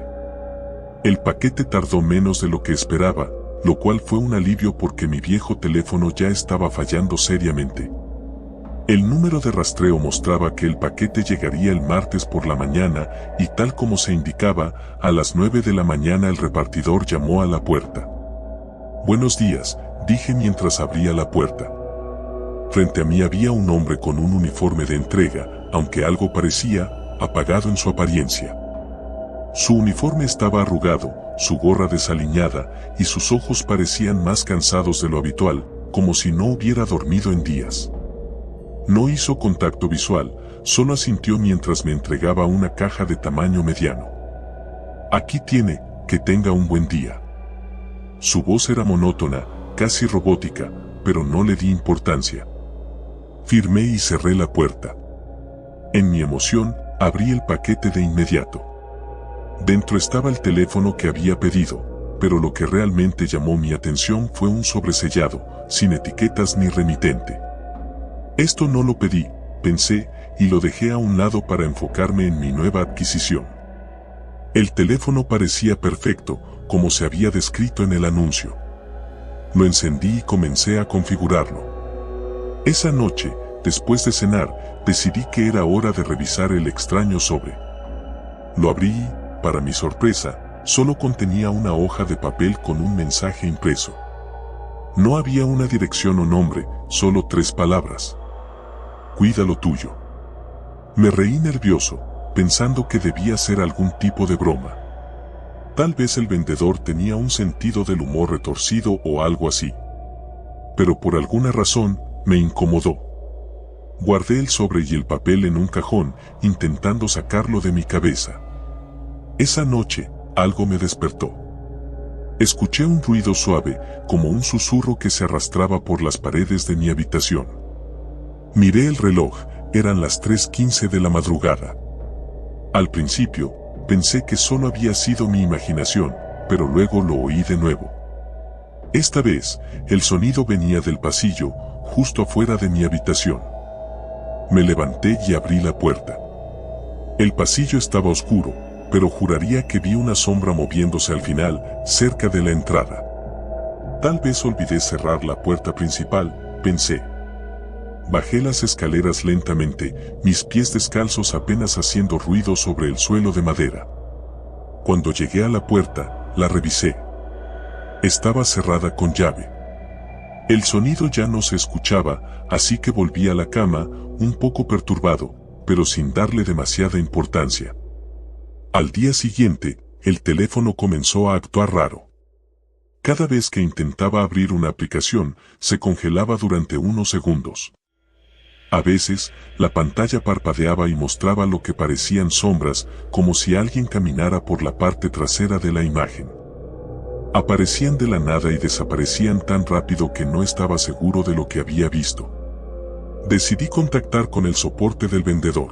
El paquete tardó menos de lo que esperaba, lo cual fue un alivio porque mi viejo teléfono ya estaba fallando seriamente. El número de rastreo mostraba que el paquete llegaría el martes por la mañana y tal como se indicaba, a las 9 de la mañana el repartidor llamó a la puerta. «Buenos días», dije mientras abría la puerta. Frente a mí había un hombre con un uniforme de entrega, aunque algo parecía apagado en su apariencia. Su uniforme estaba arrugado, su gorra desaliñada, y sus ojos parecían más cansados de lo habitual, como si no hubiera dormido en días. No hizo contacto visual, solo asintió mientras me entregaba una caja de tamaño mediano. «Aquí tiene, que tenga un buen día». Su voz era monótona, casi robótica, pero no le di importancia. Firmé y cerré la puerta. En mi emoción, abrí el paquete de inmediato. Dentro estaba el teléfono que había pedido, pero lo que realmente llamó mi atención fue un sobresellado, sin etiquetas ni remitente. Esto no lo pedí, pensé, y lo dejé a un lado para enfocarme en mi nueva adquisición. El teléfono parecía perfecto, como se había descrito en el anuncio. Lo encendí y comencé a configurarlo. Esa noche, después de cenar, decidí que era hora de revisar el extraño sobre. Lo abrí y, para mi sorpresa, solo contenía una hoja de papel con un mensaje impreso. No había una dirección o nombre, solo 3 palabras. «Cuida lo tuyo». Me reí nervioso, pensando que debía ser algún tipo de broma. Tal vez el vendedor tenía un sentido del humor retorcido o algo así. Pero por alguna razón, me incomodó. Guardé el sobre y el papel en un cajón, intentando sacarlo de mi cabeza. Esa noche, algo me despertó. Escuché un ruido suave, como un susurro que se arrastraba por las paredes de mi habitación. Miré el reloj, eran las 3:15 de la madrugada. Al principio, pensé que solo había sido mi imaginación, pero luego lo oí de nuevo. Esta vez, el sonido venía del pasillo, justo afuera de mi habitación. Me levanté y abrí la puerta. El pasillo estaba oscuro, pero juraría que vi una sombra moviéndose al final, cerca de la entrada. Tal vez olvidé cerrar la puerta principal, pensé. Bajé las escaleras lentamente, mis pies descalzos apenas haciendo ruido sobre el suelo de madera. Cuando llegué a la puerta, la revisé. Estaba cerrada con llave. El sonido ya no se escuchaba, así que volví a la cama, un poco perturbado, pero sin darle demasiada importancia. Al día siguiente, el teléfono comenzó a actuar raro. Cada vez que intentaba abrir una aplicación, se congelaba durante unos segundos. A veces, la pantalla parpadeaba y mostraba lo que parecían sombras, como si alguien caminara por la parte trasera de la imagen. Aparecían de la nada y desaparecían tan rápido que no estaba seguro de lo que había visto. Decidí contactar con el soporte del vendedor.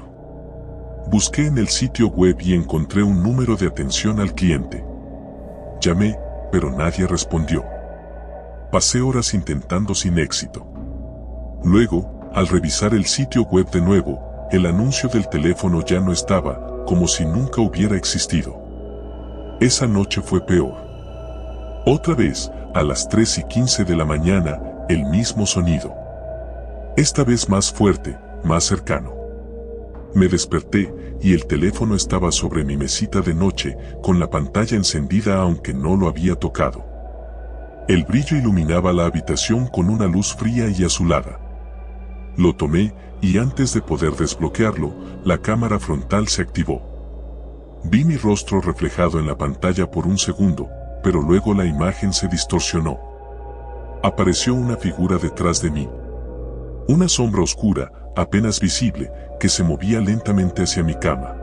Busqué en el sitio web y encontré un número de atención al cliente. Llamé, pero nadie respondió. Pasé horas intentando sin éxito. Luego, al revisar el sitio web de nuevo, el anuncio del teléfono ya no estaba, como si nunca hubiera existido. Esa noche fue peor. Otra vez, a las 3:15 de la mañana, el mismo sonido. Esta vez más fuerte, más cercano. Me desperté, y el teléfono estaba sobre mi mesita de noche, con la pantalla encendida aunque no lo había tocado. El brillo iluminaba la habitación con una luz fría y azulada. Lo tomé, y antes de poder desbloquearlo, la cámara frontal se activó. Vi mi rostro reflejado en la pantalla por un segundo, pero luego la imagen se distorsionó. Apareció una figura detrás de mí. Una sombra oscura, apenas visible, que se movía lentamente hacia mi cama.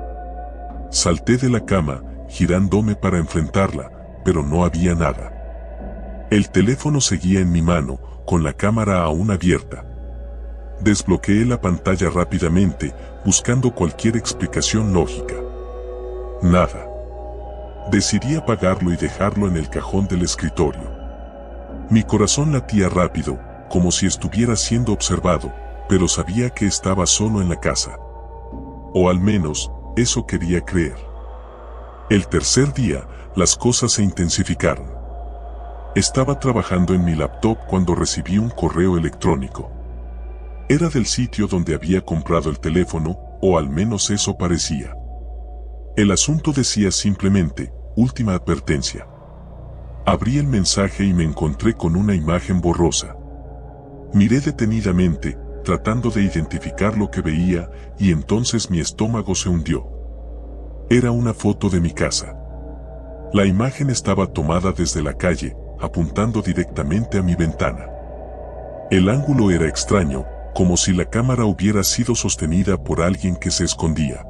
Salté de la cama, girándome para enfrentarla, pero no había nada. El teléfono seguía en mi mano, con la cámara aún abierta. Desbloqueé la pantalla rápidamente, buscando cualquier explicación lógica. Nada. Decidí apagarlo y dejarlo en el cajón del escritorio. Mi corazón latía rápido, como si estuviera siendo observado, pero sabía que estaba solo en la casa. O al menos, eso quería creer. El tercer día, las cosas se intensificaron. Estaba trabajando en mi laptop cuando recibí un correo electrónico. Era del sitio donde había comprado el teléfono, o al menos eso parecía. El asunto decía simplemente, última advertencia. Abrí el mensaje y me encontré con una imagen borrosa. Miré detenidamente, tratando de identificar lo que veía, y entonces mi estómago se hundió. Era una foto de mi casa. La imagen estaba tomada desde la calle, apuntando directamente a mi ventana. El ángulo era extraño, como si la cámara hubiera sido sostenida por alguien que se escondía.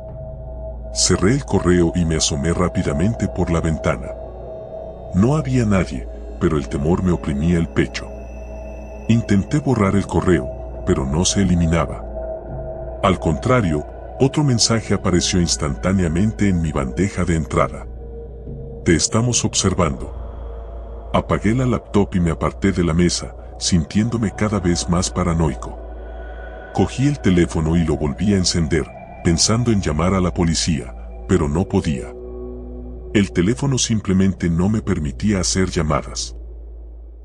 Cerré el correo y me asomé rápidamente por la ventana. No había nadie, pero el temor me oprimía el pecho. Intenté borrar el correo, pero no se eliminaba. Al contrario, otro mensaje apareció instantáneamente en mi bandeja de entrada. Te estamos observando. Apagué la laptop y me aparté de la mesa, sintiéndome cada vez más paranoico. Cogí el teléfono y lo volví a encender, pensando en llamar a la policía, pero no podía. El teléfono simplemente no me permitía hacer llamadas.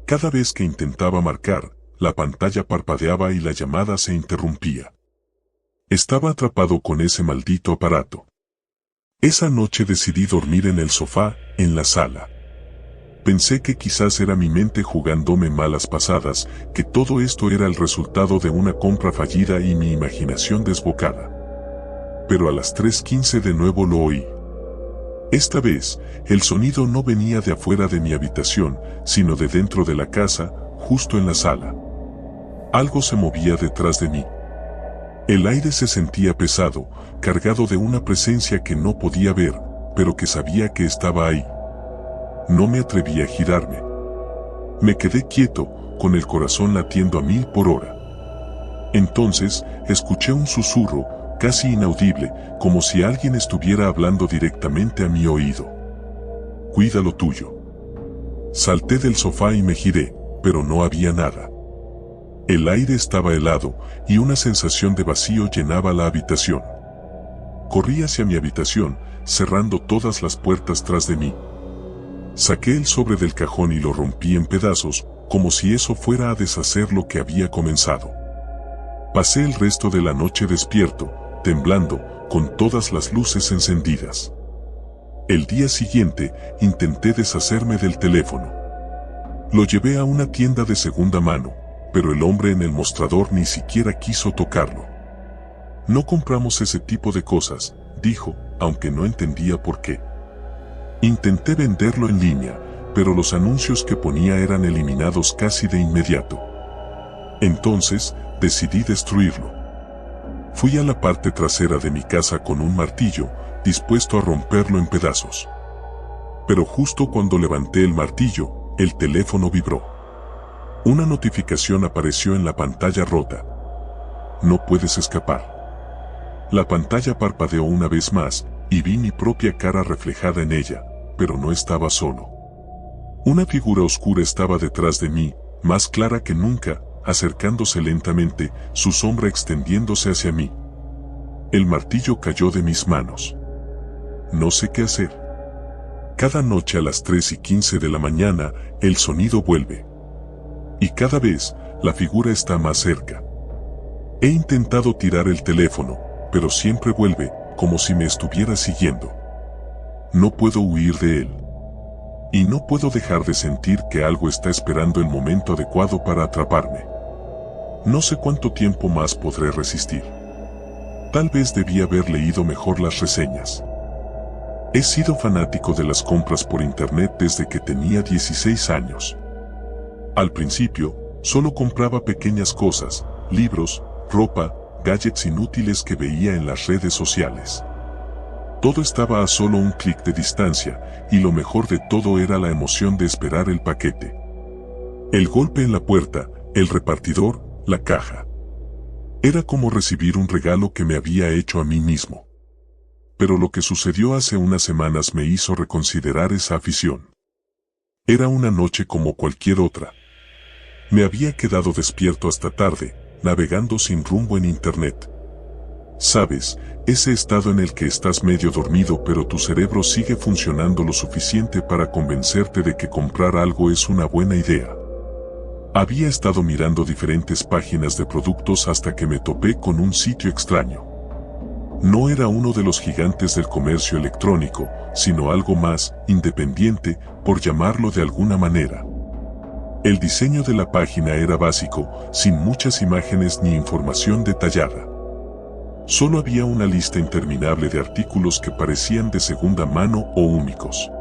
Cada vez que intentaba marcar, la pantalla parpadeaba y la llamada se interrumpía. Estaba atrapado con ese maldito aparato. Esa noche decidí dormir en el sofá, en la sala. Pensé que quizás era mi mente jugándome malas pasadas, que todo esto era el resultado de una compra fallida y mi imaginación desbocada. Pero a las 3:15 de nuevo lo oí. Esta vez, el sonido no venía de afuera de mi habitación, sino de dentro de la casa, justo en la sala. Algo se movía detrás de mí. El aire se sentía pesado, cargado de una presencia que no podía ver, pero que sabía que estaba ahí. No me atreví a girarme. Me quedé quieto, con el corazón latiendo a 1000 por hora. Entonces, escuché un susurro, casi inaudible, como si alguien estuviera hablando directamente a mi oído. Cuida lo tuyo. Salté del sofá y me giré, pero no había nada. El aire estaba helado, y una sensación de vacío llenaba la habitación. Corrí hacia mi habitación, cerrando todas las puertas tras de mí. Saqué el sobre del cajón y lo rompí en pedazos, como si eso fuera a deshacer lo que había comenzado. Pasé el resto de la noche despierto, temblando, con todas las luces encendidas. El día siguiente, intenté deshacerme del teléfono. Lo llevé a una tienda de segunda mano, pero el hombre en el mostrador ni siquiera quiso tocarlo. No compramos ese tipo de cosas, dijo, aunque no entendía por qué. Intenté venderlo en línea, pero los anuncios que ponía eran eliminados casi de inmediato. Entonces, decidí destruirlo. Fui a la parte trasera de mi casa con un martillo, dispuesto a romperlo en pedazos. Pero justo cuando levanté el martillo, el teléfono vibró. Una notificación apareció en la pantalla rota. No puedes escapar. La pantalla parpadeó una vez más, y vi mi propia cara reflejada en ella, pero no estaba solo. Una figura oscura estaba detrás de mí, más clara que nunca, acercándose lentamente, su sombra extendiéndose hacia mí. El martillo cayó de mis manos. No sé qué hacer. Cada noche a las 3:15 de la mañana, el sonido vuelve. Y cada vez, la figura está más cerca. He intentado tirar el teléfono, pero siempre vuelve, como si me estuviera siguiendo. No puedo huir de él. Y no puedo dejar de sentir que algo está esperando el momento adecuado para atraparme. No sé cuánto tiempo más podré resistir. Tal vez debí haber leído mejor las reseñas. He sido fanático de las compras por internet desde que tenía 16 años. Al principio, solo compraba pequeñas cosas, libros, ropa, gadgets inútiles que veía en las redes sociales. Todo estaba a solo un clic de distancia, y lo mejor de todo era la emoción de esperar el paquete. El golpe en la puerta, el repartidor, la caja. Era como recibir un regalo que me había hecho a mí mismo. Pero lo que sucedió hace unas semanas me hizo reconsiderar esa afición. Era una noche como cualquier otra. Me había quedado despierto hasta tarde, navegando sin rumbo en internet. Sabes, ese estado en el que estás medio dormido pero tu cerebro sigue funcionando lo suficiente para convencerte de que comprar algo es una buena idea. Había estado mirando diferentes páginas de productos hasta que me topé con un sitio extraño. No era uno de los gigantes del comercio electrónico, sino algo más independiente, por llamarlo de alguna manera. El diseño de la página era básico, sin muchas imágenes ni información detallada. Solo había una lista interminable de artículos que parecían de segunda mano o únicos.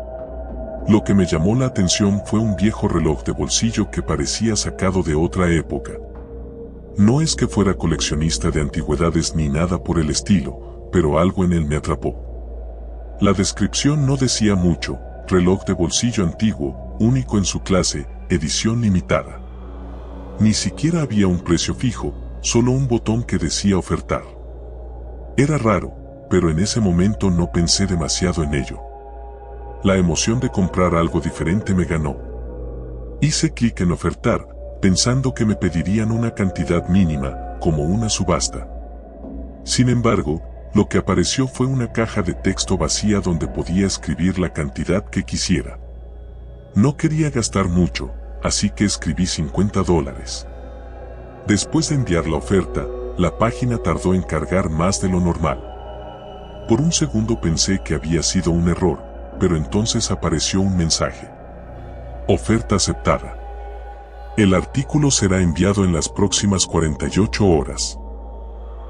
Lo que me llamó la atención fue un viejo reloj de bolsillo que parecía sacado de otra época. No es que fuera coleccionista de antigüedades ni nada por el estilo, pero algo en él me atrapó. La descripción no decía mucho: reloj de bolsillo antiguo, único en su clase, edición limitada. Ni siquiera había un precio fijo, solo un botón que decía ofertar. Era raro, pero en ese momento no pensé demasiado en ello. La emoción de comprar algo diferente me ganó. Hice clic en ofertar, pensando que me pedirían una cantidad mínima, como una subasta. Sin embargo, lo que apareció fue una caja de texto vacía donde podía escribir la cantidad que quisiera. No quería gastar mucho, así que escribí $50. Después de enviar la oferta, la página tardó en cargar más de lo normal. Por un segundo pensé que había sido un error, pero entonces apareció un mensaje. Oferta aceptada. El artículo será enviado en las próximas 48 horas.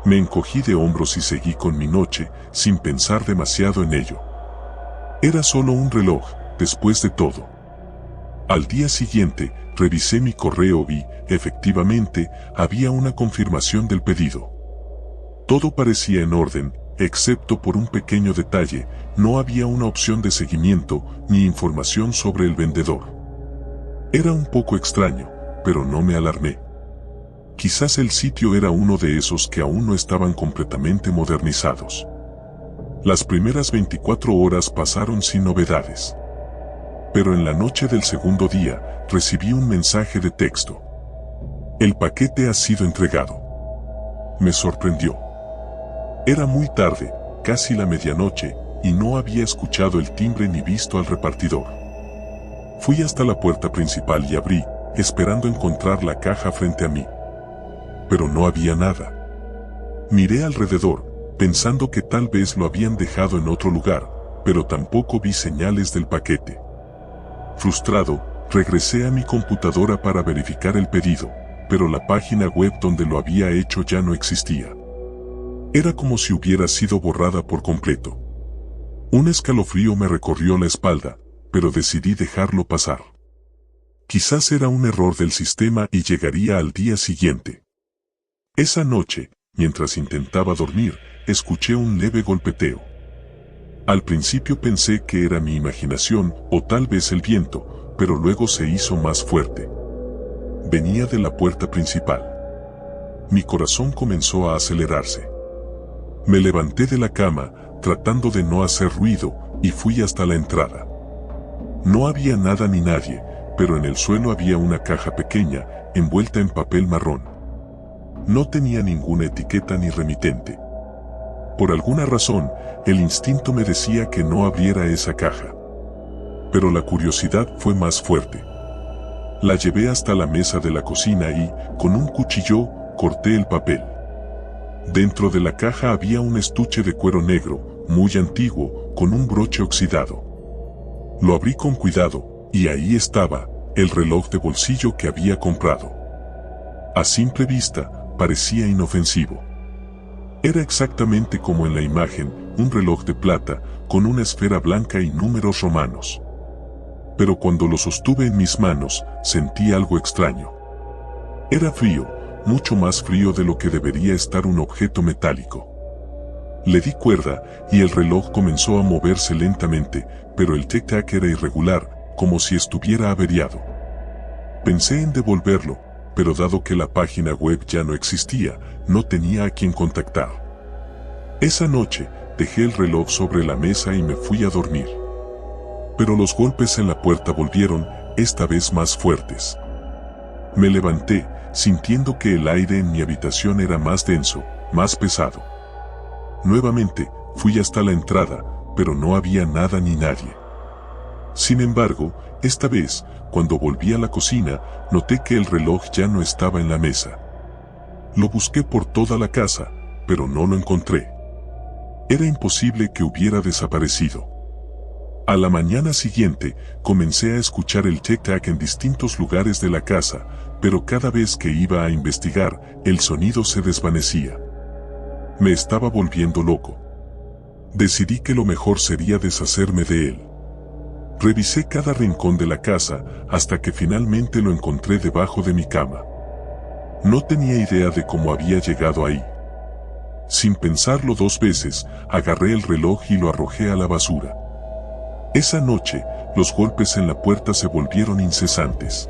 Me encogí de hombros y seguí con mi noche, sin pensar demasiado en ello. Era solo un reloj, después de todo. Al día siguiente, revisé mi correo y, efectivamente, había una confirmación del pedido. Todo parecía en orden, excepto por un pequeño detalle: no había una opción de seguimiento ni información sobre el vendedor. Era un poco extraño, pero no me alarmé. Quizás el sitio era uno de esos que aún no estaban completamente modernizados. Las primeras 24 horas pasaron sin novedades. Pero en la noche del segundo día, recibí un mensaje de texto. El paquete ha sido entregado. Me sorprendió. Era muy tarde, casi la medianoche, y no había escuchado el timbre ni visto al repartidor. Fui hasta la puerta principal y abrí, esperando encontrar la caja frente a mí. Pero no había nada. Miré alrededor, pensando que tal vez lo habían dejado en otro lugar, pero tampoco vi señales del paquete. Frustrado, regresé a mi computadora para verificar el pedido, pero la página web donde lo había hecho ya no existía. Era como si hubiera sido borrada por completo. Un escalofrío me recorrió la espalda, pero decidí dejarlo pasar. Quizás era un error del sistema y llegaría al día siguiente. Esa noche, mientras intentaba dormir, escuché un leve golpeteo. Al principio pensé que era mi imaginación o tal vez el viento, pero luego se hizo más fuerte. Venía de la puerta principal. Mi corazón comenzó a acelerarse. Me levanté de la cama, tratando de no hacer ruido, y fui hasta la entrada. No había nada ni nadie, pero en el suelo había una caja pequeña, envuelta en papel marrón. No tenía ninguna etiqueta ni remitente. Por alguna razón, el instinto me decía que no abriera esa caja. Pero la curiosidad fue más fuerte. La llevé hasta la mesa de la cocina y, con un cuchillo, corté el papel. Dentro de la caja había un estuche de cuero negro, muy antiguo, con un broche oxidado. Lo abrí con cuidado, y ahí estaba, el reloj de bolsillo que había comprado. A simple vista, parecía inofensivo. Era exactamente como en la imagen, un reloj de plata, con una esfera blanca y números romanos. Pero cuando lo sostuve en mis manos, sentí algo extraño. Era frío, mucho más frío de lo que debería estar un objeto metálico. Le di cuerda, y el reloj comenzó a moverse lentamente, pero el tic-tac era irregular, como si estuviera averiado. Pensé en devolverlo, pero dado que la página web ya no existía, no tenía a quien contactar. Esa noche, dejé el reloj sobre la mesa y me fui a dormir. Pero los golpes en la puerta volvieron, esta vez más fuertes. Me levanté, sintiendo que el aire en mi habitación era más denso, más pesado. Nuevamente, fui hasta la entrada, pero no había nada ni nadie. Sin embargo, esta vez, cuando volví a la cocina, noté que el reloj ya no estaba en la mesa. Lo busqué por toda la casa, pero no lo encontré. Era imposible que hubiera desaparecido. A la mañana siguiente, comencé a escuchar el tic-tac en distintos lugares de la casa, pero cada vez que iba a investigar, el sonido se desvanecía. Me estaba volviendo loco. Decidí que lo mejor sería deshacerme de él. Revisé cada rincón de la casa, hasta que finalmente lo encontré debajo de mi cama. No tenía idea de cómo había llegado ahí. Sin pensarlo dos veces, agarré el reloj y lo arrojé a la basura. Esa noche, los golpes en la puerta se volvieron incesantes.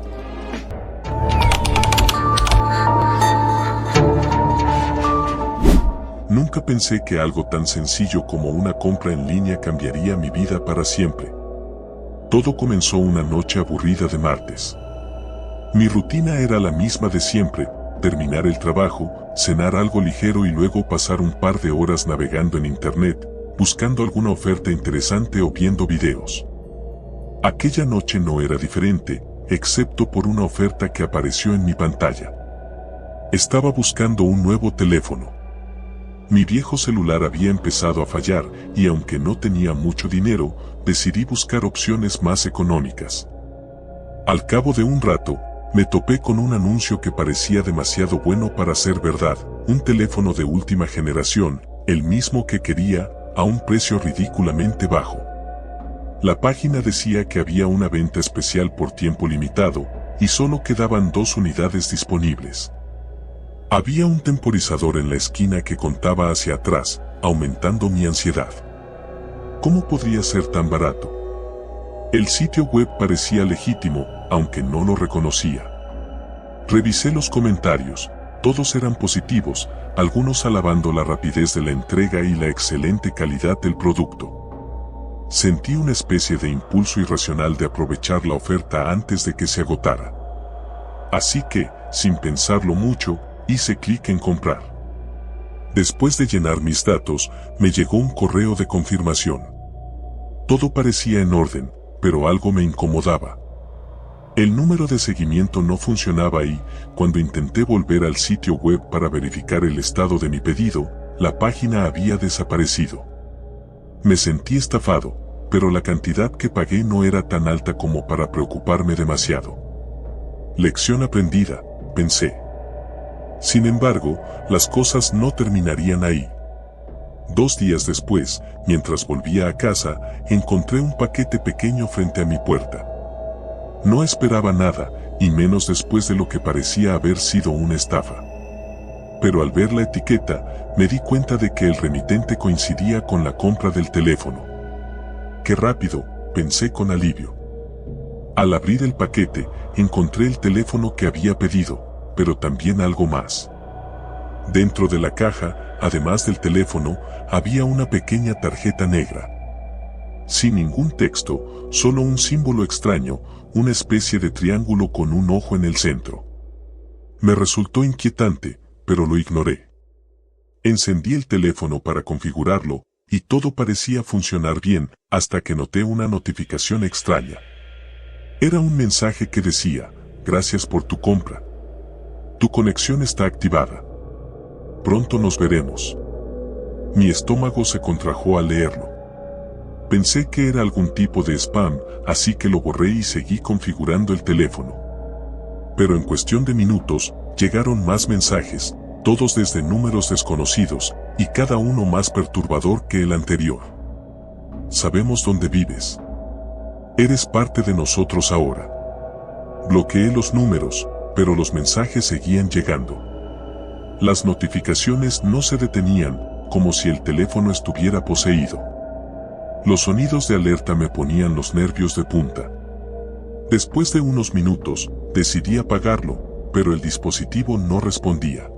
Nunca pensé que algo tan sencillo como una compra en línea cambiaría mi vida para siempre. Todo comenzó una noche aburrida de martes. Mi rutina era la misma de siempre: terminar el trabajo, cenar algo ligero y luego pasar un par de horas navegando en internet, buscando alguna oferta interesante o viendo videos. Aquella noche no era diferente, excepto por una oferta que apareció en mi pantalla. Estaba buscando un nuevo teléfono. Mi viejo celular había empezado a fallar y aunque no tenía mucho dinero, decidí buscar opciones más económicas. Al cabo de un rato, me topé con un anuncio que parecía demasiado bueno para ser verdad: un teléfono de última generación, el mismo que quería, a un precio ridículamente bajo. La página decía que había una venta especial por tiempo limitado, y solo quedaban 2 unidades disponibles. Había un temporizador en la esquina que contaba hacia atrás, aumentando mi ansiedad. ¿Cómo podría ser tan barato? El sitio web parecía legítimo, aunque no lo reconocía. Revisé los comentarios, todos eran positivos, algunos alabando la rapidez de la entrega y la excelente calidad del producto. Sentí una especie de impulso irracional de aprovechar la oferta antes de que se agotara. Así que, sin pensarlo mucho, hice clic en comprar. Después de llenar mis datos, me llegó un correo de confirmación. Todo parecía en orden, pero algo me incomodaba. El número de seguimiento no funcionaba y, cuando intenté volver al sitio web para verificar el estado de mi pedido, la página había desaparecido. Me sentí estafado, pero la cantidad que pagué no era tan alta como para preocuparme demasiado. Lección aprendida, pensé. Sin embargo, las cosas no terminarían ahí. 2 días después, mientras volvía a casa, encontré un paquete pequeño frente a mi puerta. No esperaba nada, y menos después de lo que parecía haber sido una estafa. Pero al ver la etiqueta, me di cuenta de que el remitente coincidía con la compra del teléfono. ¡Qué rápido!, pensé con alivio. Al abrir el paquete, encontré el teléfono que había pedido, pero también algo más. Dentro de la caja, además del teléfono, había una pequeña tarjeta negra. Sin ningún texto, solo un símbolo extraño, una especie de triángulo con un ojo en el centro. Me resultó inquietante, pero lo ignoré. Encendí el teléfono para configurarlo, y todo parecía funcionar bien, hasta que noté una notificación extraña. Era un mensaje que decía: "Gracias por tu compra. Tu conexión está activada. Pronto nos veremos". Mi estómago se contrajo al leerlo. Pensé que era algún tipo de spam, así que lo borré y seguí configurando el teléfono. Pero en cuestión de minutos, llegaron más mensajes, todos desde números desconocidos, y cada uno más perturbador que el anterior. Sabemos dónde vives. Eres parte de nosotros ahora. Bloqueé los números, pero los mensajes seguían llegando. Las notificaciones no se detenían, como si el teléfono estuviera poseído. Los sonidos de alerta me ponían los nervios de punta. Después de unos minutos, decidí apagarlo, pero el dispositivo no respondía.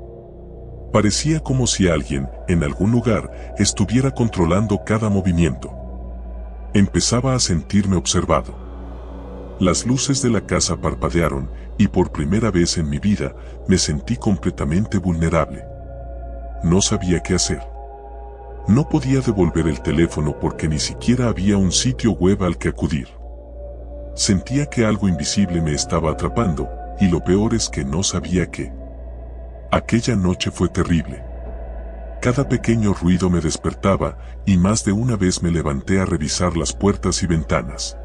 Parecía como si alguien, en algún lugar, estuviera controlando cada movimiento. Empezaba a sentirme observado. Las luces de la casa parpadearon, y por primera vez en mi vida, me sentí completamente vulnerable. No sabía qué hacer. No podía devolver el teléfono porque ni siquiera había un sitio web al que acudir. Sentía que algo invisible me estaba atrapando, y lo peor es que no sabía qué. Aquella noche fue terrible. Cada pequeño ruido me despertaba, y más de una vez me levanté a revisar las puertas y ventanas.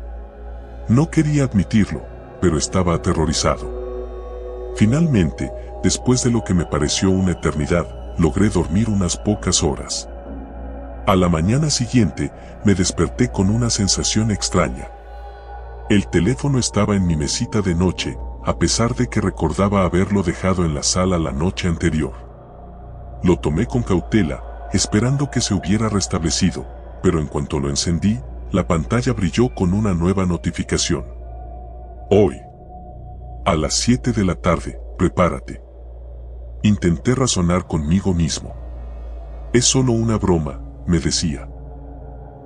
No quería admitirlo, pero estaba aterrorizado. Finalmente, después de lo que me pareció una eternidad, logré dormir unas pocas horas. A la mañana siguiente, me desperté con una sensación extraña. El teléfono estaba en mi mesita de noche, a pesar de que recordaba haberlo dejado en la sala la noche anterior. Lo tomé con cautela, esperando que se hubiera restablecido, pero en cuanto lo encendí, la pantalla brilló con una nueva notificación. Hoy, a las 7 de la tarde, prepárate. Intenté razonar conmigo mismo. Es solo una broma, me decía.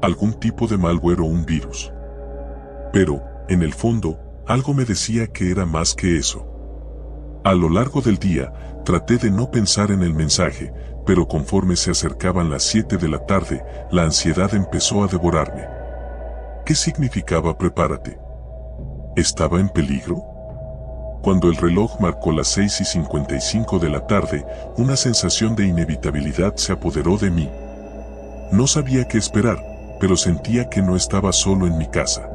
Algún tipo de malware o un virus. Pero, en el fondo, algo me decía que era más que eso. A lo largo del día, traté de no pensar en el mensaje, pero conforme se acercaban las 7 de la tarde, la ansiedad empezó a devorarme. ¿Qué significaba prepárate? ¿Estaba en peligro? Cuando el reloj marcó las 6:55 de la tarde, una sensación de inevitabilidad se apoderó de mí. No sabía qué esperar, pero sentía que no estaba solo en mi casa.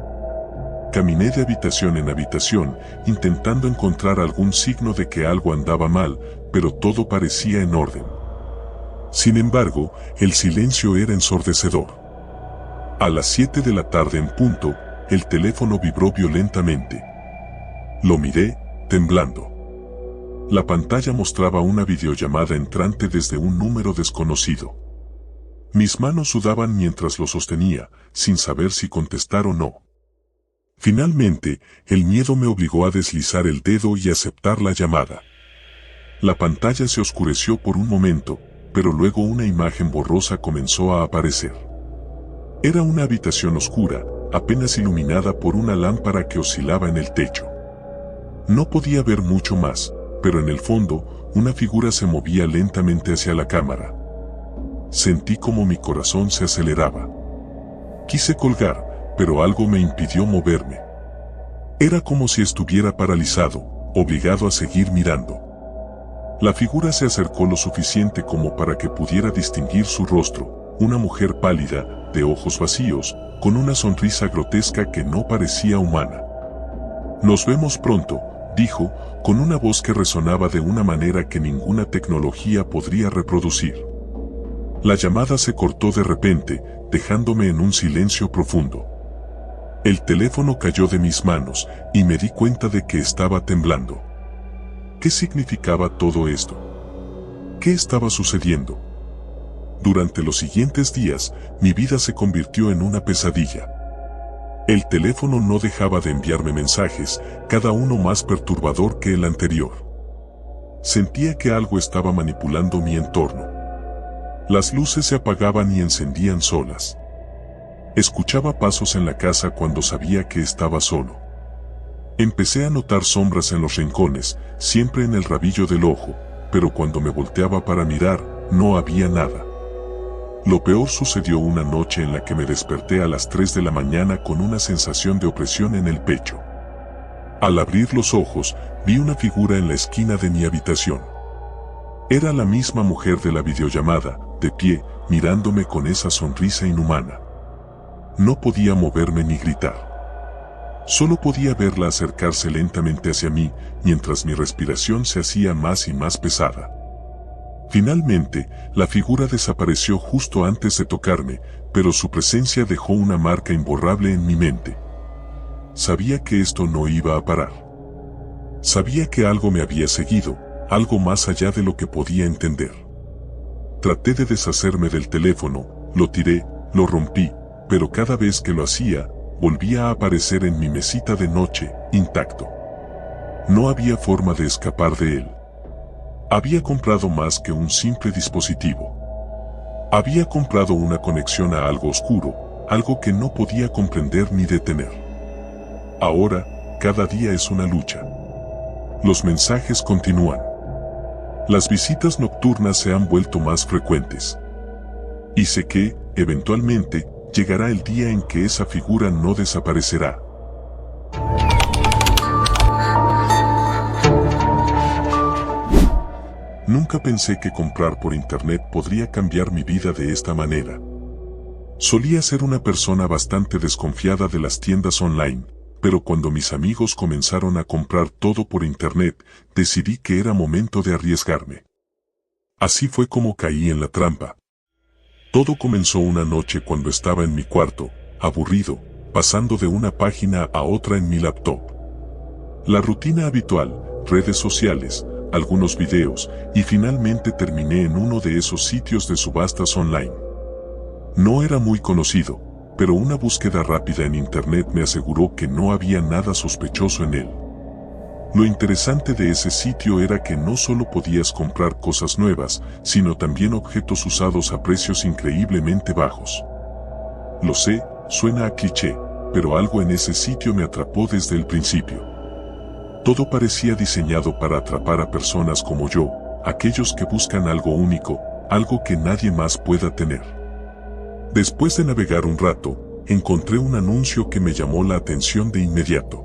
Caminé de habitación en habitación, intentando encontrar algún signo de que algo andaba mal, pero todo parecía en orden. Sin embargo, el silencio era ensordecedor. A las 7 de la tarde en punto, el teléfono vibró violentamente. Lo miré, temblando. La pantalla mostraba una videollamada entrante desde un número desconocido. Mis manos sudaban mientras lo sostenía, sin saber si contestar o no. Finalmente, el miedo me obligó a deslizar el dedo y aceptar la llamada. La pantalla se oscureció por un momento, pero luego una imagen borrosa comenzó a aparecer. Era una habitación oscura, apenas iluminada por una lámpara que oscilaba en el techo. No podía ver mucho más, pero en el fondo, una figura se movía lentamente hacia la cámara. Sentí como mi corazón se aceleraba. Quise colgar, pero algo me impidió moverme. Era como si estuviera paralizado, obligado a seguir mirando. La figura se acercó lo suficiente como para que pudiera distinguir su rostro, una mujer pálida, de ojos vacíos, con una sonrisa grotesca que no parecía humana. Nos vemos pronto, dijo, con una voz que resonaba de una manera que ninguna tecnología podría reproducir. La llamada se cortó de repente, dejándome en un silencio profundo. El teléfono cayó de mis manos y me di cuenta de que estaba temblando. ¿Qué significaba todo esto? ¿Qué estaba sucediendo? Durante los siguientes días, mi vida se convirtió en una pesadilla. El teléfono no dejaba de enviarme mensajes, cada uno más perturbador que el anterior. Sentía que algo estaba manipulando mi entorno. Las luces se apagaban y encendían solas. Escuchaba pasos en la casa cuando sabía que estaba solo. Empecé a notar sombras en los rincones, siempre en el rabillo del ojo, pero cuando me volteaba para mirar, no había nada. Lo peor sucedió una noche en la que me desperté a las 3 de la mañana con una sensación de opresión en el pecho. Al abrir los ojos, vi una figura en la esquina de mi habitación. Era la misma mujer de la videollamada, de pie, mirándome con esa sonrisa inhumana. No podía moverme ni gritar. Solo podía verla acercarse lentamente hacia mí, mientras mi respiración se hacía más y más pesada. Finalmente, la figura desapareció justo antes de tocarme, pero su presencia dejó una marca imborrable en mi mente. Sabía que esto no iba a parar. Sabía que algo me había seguido, algo más allá de lo que podía entender. Traté de deshacerme del teléfono, lo tiré, lo rompí, pero cada vez que lo hacía, volvía a aparecer en mi mesita de noche, intacto. No había forma de escapar de él. Había comprado más que un simple dispositivo. Había comprado una conexión a algo oscuro, algo que no podía comprender ni detener. Ahora, cada día es una lucha. Los mensajes continúan. Las visitas nocturnas se han vuelto más frecuentes. Y sé que, eventualmente, llegará el día en que esa figura no desaparecerá. Nunca pensé que comprar por internet podría cambiar mi vida de esta manera. Solía ser una persona bastante desconfiada de las tiendas online, pero cuando mis amigos comenzaron a comprar todo por internet, decidí que era momento de arriesgarme. Así fue como caí en la trampa. Todo comenzó una noche cuando estaba en mi cuarto, aburrido, pasando de una página a otra en mi laptop. La rutina habitual, redes sociales, algunos videos, y finalmente terminé en uno de esos sitios de subastas online. No era muy conocido, pero una búsqueda rápida en internet me aseguró que no había nada sospechoso en él. Lo interesante de ese sitio era que no solo podías comprar cosas nuevas, sino también objetos usados a precios increíblemente bajos. Lo sé, suena a cliché, pero algo en ese sitio me atrapó desde el principio. Todo parecía diseñado para atrapar a personas como yo, aquellos que buscan algo único, algo que nadie más pueda tener. Después de navegar un rato, encontré un anuncio que me llamó la atención de inmediato.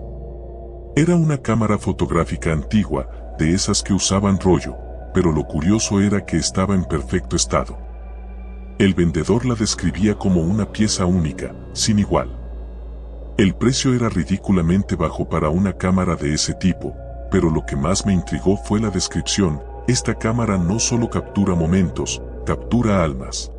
Era una cámara fotográfica antigua, de esas que usaban rollo, pero lo curioso era que estaba en perfecto estado. El vendedor la describía como una pieza única, sin igual. El precio era ridículamente bajo para una cámara de ese tipo, pero lo que más me intrigó fue la descripción: esta cámara no solo captura momentos, captura almas.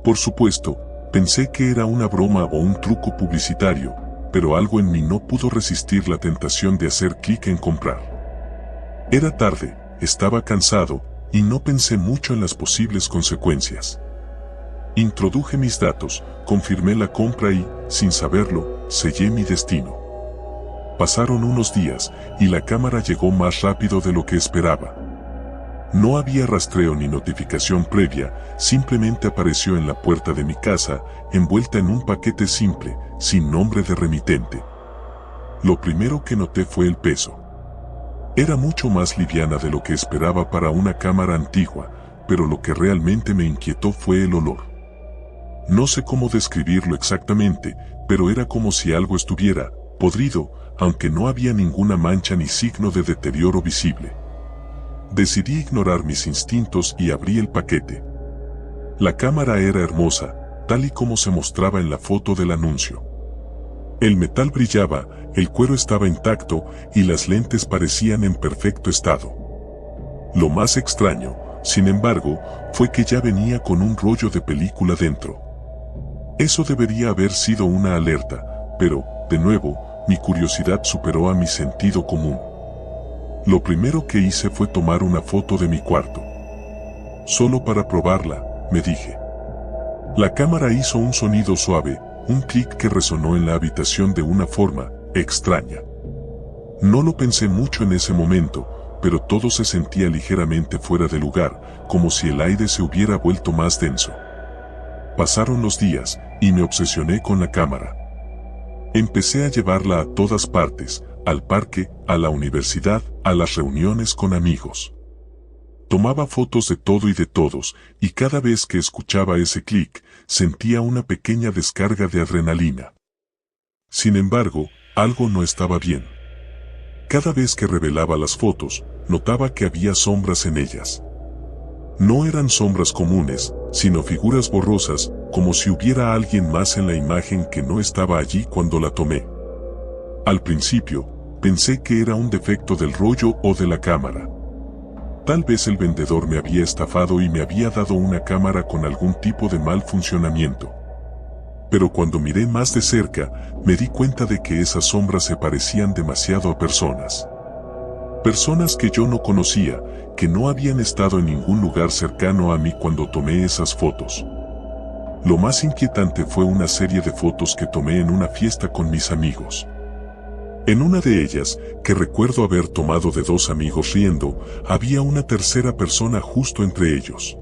Por supuesto, pensé que era una broma o un truco publicitario, pero algo en mí no pudo resistir la tentación de hacer clic en comprar. Era tarde, estaba cansado, y no pensé mucho en las posibles consecuencias. Introduje mis datos, confirmé la compra y, sin saberlo, sellé mi destino. Pasaron unos días, y la cámara llegó más rápido de lo que esperaba. No había rastreo ni notificación previa, simplemente apareció en la puerta de mi casa, envuelta en un paquete simple, sin nombre de remitente. Lo primero que noté fue el peso. Era mucho más liviana de lo que esperaba para una cámara antigua, pero lo que realmente me inquietó fue el olor. No sé cómo describirlo exactamente, pero era como si algo estuviera podrido, aunque no había ninguna mancha ni signo de deterioro visible. Decidí ignorar mis instintos y abrí el paquete. La cámara era hermosa, tal y como se mostraba en la foto del anuncio. El metal brillaba, el cuero estaba intacto y las lentes parecían en perfecto estado. Lo más extraño, sin embargo, fue que ya venía con un rollo de película dentro. Eso debería haber sido una alerta, pero, de nuevo, mi curiosidad superó a mi sentido común. Lo primero que hice fue tomar una foto de mi cuarto. Solo para probarla, me dije. La cámara hizo un sonido suave, un clic que resonó en la habitación de una forma extraña. No lo pensé mucho en ese momento, pero todo se sentía ligeramente fuera de lugar, como si el aire se hubiera vuelto más denso. Pasaron los días, y me obsesioné con la cámara. Empecé a llevarla a todas partes, al parque, a la universidad, a las reuniones con amigos. Tomaba fotos de todo y de todos, y cada vez que escuchaba ese clic, sentía una pequeña descarga de adrenalina. Sin embargo, algo no estaba bien. Cada vez que revelaba las fotos, notaba que había sombras en ellas. No eran sombras comunes, sino figuras borrosas, como si hubiera alguien más en la imagen que no estaba allí cuando la tomé. Al principio, pensé que era un defecto del rollo o de la cámara. Tal vez el vendedor me había estafado y me había dado una cámara con algún tipo de mal funcionamiento. Pero cuando miré más de cerca, me di cuenta de que esas sombras se parecían demasiado a personas. Personas que yo no conocía, que no habían estado en ningún lugar cercano a mí cuando tomé esas fotos. Lo más inquietante fue una serie de fotos que tomé en una fiesta con mis amigos. En una de ellas, que recuerdo haber tomado de dos amigos riendo, había una tercera persona justo entre ellos.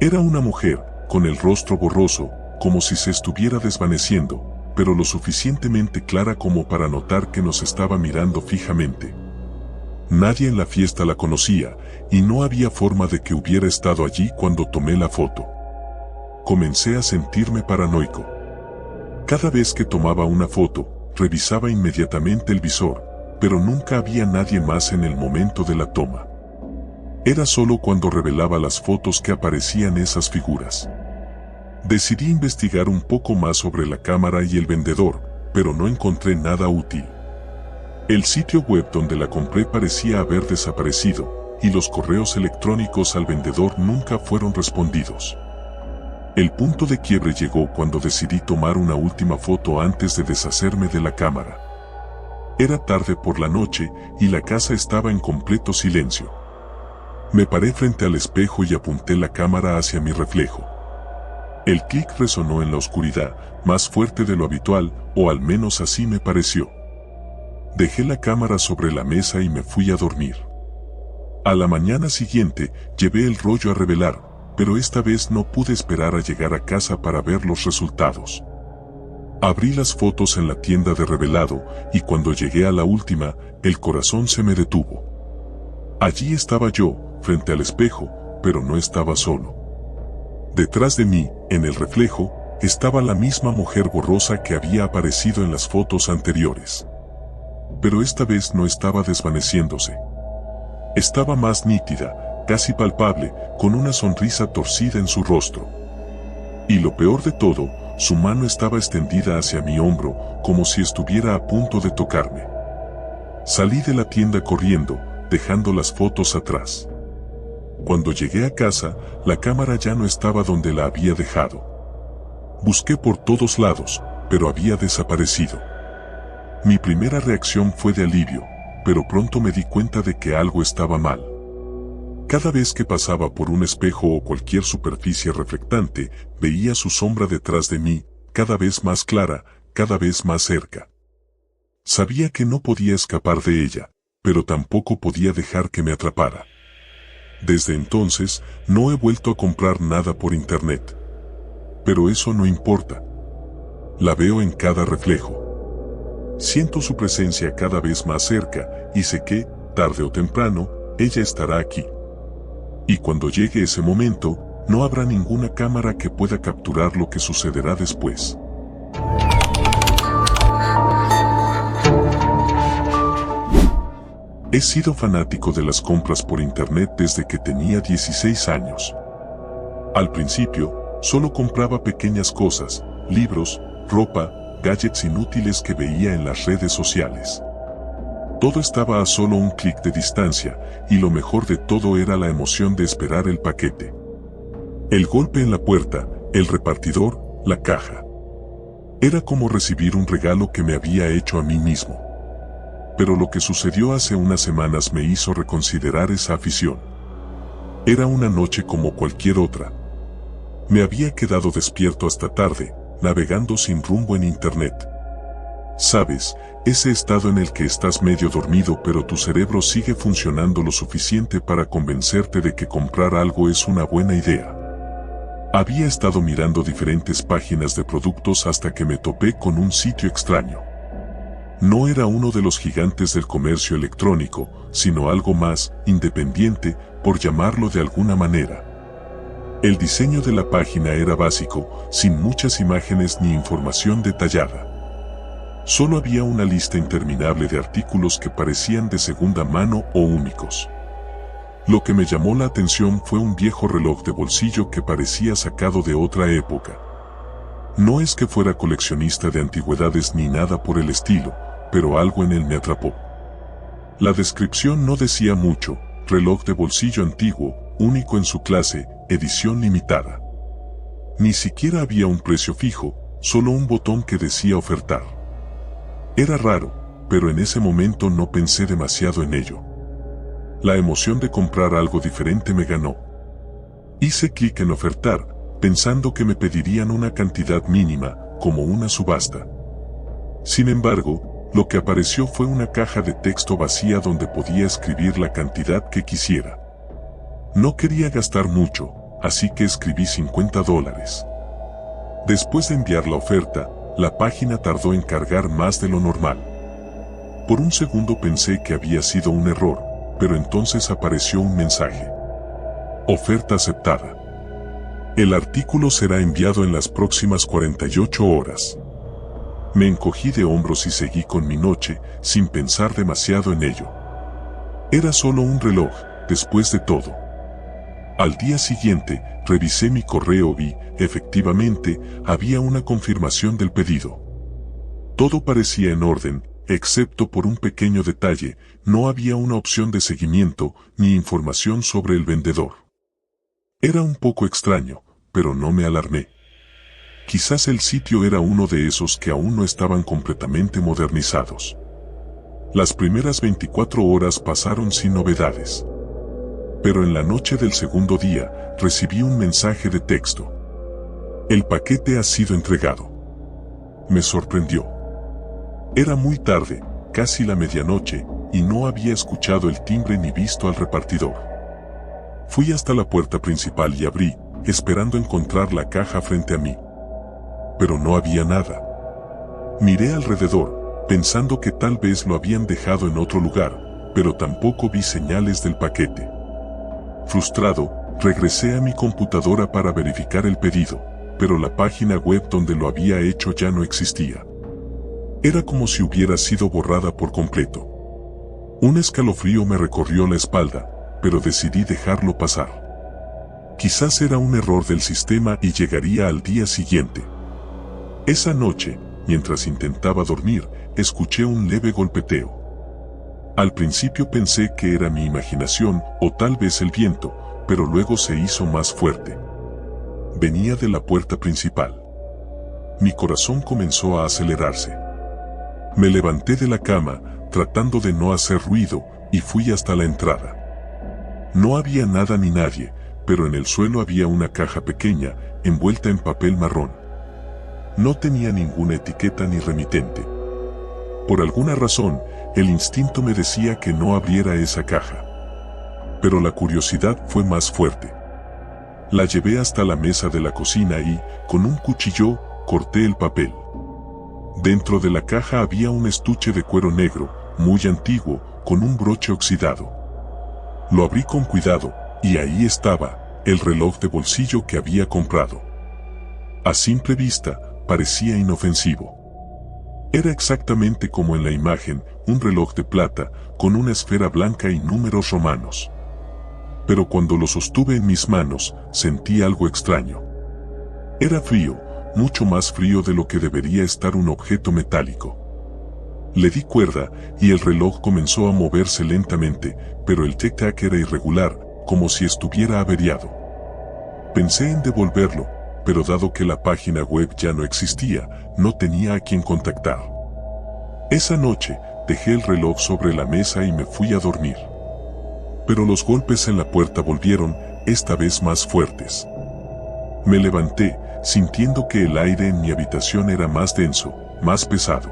Era una mujer, con el rostro borroso, como si se estuviera desvaneciendo, pero lo suficientemente clara como para notar que nos estaba mirando fijamente. Nadie en la fiesta la conocía, y no había forma de que hubiera estado allí cuando tomé la foto. Comencé a sentirme paranoico. Cada vez que tomaba una foto, revisaba inmediatamente el visor, pero nunca había nadie más en el momento de la toma. Era solo cuando revelaba las fotos que aparecían esas figuras. Decidí investigar un poco más sobre la cámara y el vendedor, pero no encontré nada útil. El sitio web donde la compré parecía haber desaparecido, y los correos electrónicos al vendedor nunca fueron respondidos. El punto de quiebre llegó cuando decidí tomar una última foto antes de deshacerme de la cámara. Era tarde por la noche y la casa estaba en completo silencio. Me paré frente al espejo y apunté la cámara hacia mi reflejo. El clic resonó en la oscuridad, más fuerte de lo habitual, o al menos así me pareció. Dejé la cámara sobre la mesa y me fui a dormir. A la mañana siguiente, llevé el rollo a revelar, pero esta vez no pude esperar a llegar a casa para ver los resultados. Abrí las fotos en la tienda de revelado, y cuando llegué a la última, el corazón se me detuvo. Allí estaba yo, frente al espejo, pero no estaba solo. Detrás de mí, en el reflejo, estaba la misma mujer borrosa que había aparecido en las fotos anteriores. Pero esta vez no estaba desvaneciéndose. Estaba más nítida, casi palpable, con una sonrisa torcida en su rostro. Y lo peor de todo, su mano estaba extendida hacia mi hombro, como si estuviera a punto de tocarme. Salí de la tienda corriendo, dejando las fotos atrás. Cuando llegué a casa, la cámara ya no estaba donde la había dejado. Busqué por todos lados, pero había desaparecido. Mi primera reacción fue de alivio, pero pronto me di cuenta de que algo estaba mal. Cada vez que pasaba por un espejo o cualquier superficie reflectante, veía su sombra detrás de mí, cada vez más clara, cada vez más cerca. Sabía que no podía escapar de ella, pero tampoco podía dejar que me atrapara. Desde entonces, no he vuelto a comprar nada por internet. Pero eso no importa. La veo en cada reflejo. Siento su presencia cada vez más cerca, y sé que, tarde o temprano, ella estará aquí. Y cuando llegue ese momento, no habrá ninguna cámara que pueda capturar lo que sucederá después. He sido fanático de las compras por internet desde que tenía 16 años. Al principio, solo compraba pequeñas cosas, libros, ropa, gadgets inútiles que veía en las redes sociales. Todo estaba a solo un clic de distancia, y lo mejor de todo era la emoción de esperar el paquete. El golpe en la puerta, el repartidor, la caja. Era como recibir un regalo que me había hecho a mí mismo. Pero lo que sucedió hace unas semanas me hizo reconsiderar esa afición. Era una noche como cualquier otra. Me había quedado despierto hasta tarde, navegando sin rumbo en internet. Sabes, ese estado en el que estás medio dormido pero tu cerebro sigue funcionando lo suficiente para convencerte de que comprar algo es una buena idea. Había estado mirando diferentes páginas de productos hasta que me topé con un sitio extraño. No era uno de los gigantes del comercio electrónico, sino algo más independiente, por llamarlo de alguna manera. El diseño de la página era básico, sin muchas imágenes ni información detallada. Solo había una lista interminable de artículos que parecían de segunda mano o únicos. Lo que me llamó la atención fue un viejo reloj de bolsillo que parecía sacado de otra época. No es que fuera coleccionista de antigüedades ni nada por el estilo, pero algo en él me atrapó. La descripción no decía mucho: reloj de bolsillo antiguo, único en su clase, edición limitada. Ni siquiera había un precio fijo, solo un botón que decía ofertar. Era raro, pero en ese momento no pensé demasiado en ello. La emoción de comprar algo diferente me ganó. Hice clic en ofertar, pensando que me pedirían una cantidad mínima, como una subasta. Sin embargo, lo que apareció fue una caja de texto vacía donde podía escribir la cantidad que quisiera. No quería gastar mucho, así que escribí $50. Después de enviar la oferta, la página tardó en cargar más de lo normal. Por un segundo pensé que había sido un error, pero entonces apareció un mensaje. Oferta aceptada. El artículo será enviado en las próximas 48 horas. Me encogí de hombros y seguí con mi noche, sin pensar demasiado en ello. Era solo un reloj, después de todo. Al día siguiente, revisé mi correo y, efectivamente, había una confirmación del pedido. Todo parecía en orden, excepto por un pequeño detalle: no había una opción de seguimiento, ni información sobre el vendedor. Era un poco extraño, pero no me alarmé. Quizás el sitio era uno de esos que aún no estaban completamente modernizados. Las primeras 24 horas pasaron sin novedades. Pero en la noche del segundo día, recibí un mensaje de texto. El paquete ha sido entregado. Me sorprendió. Era muy tarde, casi la medianoche, y no había escuchado el timbre ni visto al repartidor. Fui hasta la puerta principal y abrí, esperando encontrar la caja frente a mí. Pero no había nada. Miré alrededor, pensando que tal vez lo habían dejado en otro lugar, pero tampoco vi señales del paquete. Frustrado, regresé a mi computadora para verificar el pedido, pero la página web donde lo había hecho ya no existía. Era como si hubiera sido borrada por completo. Un escalofrío me recorrió la espalda, pero decidí dejarlo pasar. Quizás era un error del sistema y llegaría al día siguiente. Esa noche, mientras intentaba dormir, escuché un leve golpeteo. Al principio pensé que era mi imaginación o tal vez el viento, pero luego se hizo más fuerte. Venía de la puerta principal. Mi corazón comenzó a acelerarse. Me levanté de la cama, tratando de no hacer ruido, y fui hasta la entrada. No había nada ni nadie, pero en el suelo había una caja pequeña, envuelta en papel marrón. No tenía ninguna etiqueta ni remitente. Por alguna razón, el instinto me decía que no abriera esa caja. Pero la curiosidad fue más fuerte. La llevé hasta la mesa de la cocina y, con un cuchillo, corté el papel. Dentro de la caja había un estuche de cuero negro, muy antiguo, con un broche oxidado. Lo abrí con cuidado, y ahí estaba, el reloj de bolsillo que había comprado. A simple vista, parecía inofensivo. Era exactamente como en la imagen, un reloj de plata, con una esfera blanca y números romanos. Pero cuando lo sostuve en mis manos, sentí algo extraño. Era frío, mucho más frío de lo que debería estar un objeto metálico. Le di cuerda y el reloj comenzó a moverse lentamente, pero el tic-tac era irregular, como si estuviera averiado. Pensé en devolverlo, pero dado que la página web ya no existía, no tenía a quien contactar. Esa noche, dejé el reloj sobre la mesa y me fui a dormir. Pero los golpes en la puerta volvieron, esta vez más fuertes. Me levanté, sintiendo que el aire en mi habitación era más denso, más pesado.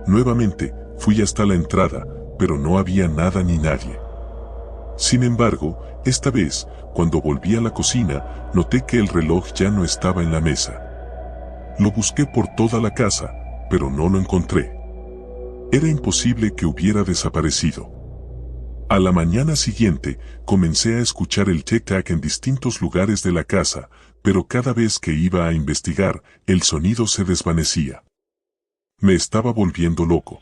Nuevamente, fui hasta la entrada, pero no había nada ni nadie. Sin embargo, esta vez, cuando volví a la cocina, noté que el reloj ya no estaba en la mesa. Lo busqué por toda la casa, pero no lo encontré. Era imposible que hubiera desaparecido. A la mañana siguiente, comencé a escuchar el tic-tac en distintos lugares de la casa, pero cada vez que iba a investigar, el sonido se desvanecía. Me estaba volviendo loco.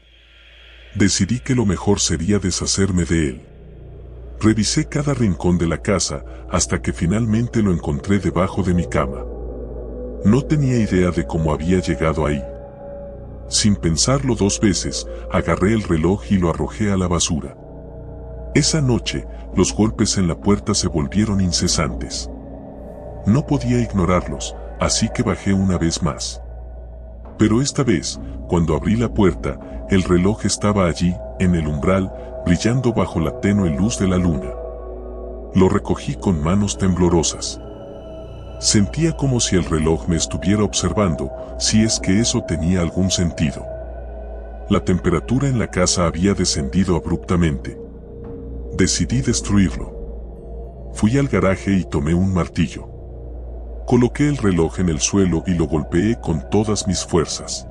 Decidí que lo mejor sería deshacerme de él. Revisé cada rincón de la casa, hasta que finalmente lo encontré debajo de mi cama. No tenía idea de cómo había llegado ahí. Sin pensarlo dos veces, agarré el reloj y lo arrojé a la basura. Esa noche, los golpes en la puerta se volvieron incesantes. No podía ignorarlos, así que bajé una vez más. Pero esta vez, cuando abrí la puerta, el reloj estaba allí, en el umbral, brillando bajo la tenue luz de la luna. Lo recogí con manos temblorosas. Sentía como si el reloj me estuviera observando, si es que eso tenía algún sentido. La temperatura en la casa había descendido abruptamente. Decidí destruirlo. Fui al garaje y tomé un martillo. Coloqué el reloj en el suelo y lo golpeé con todas mis fuerzas.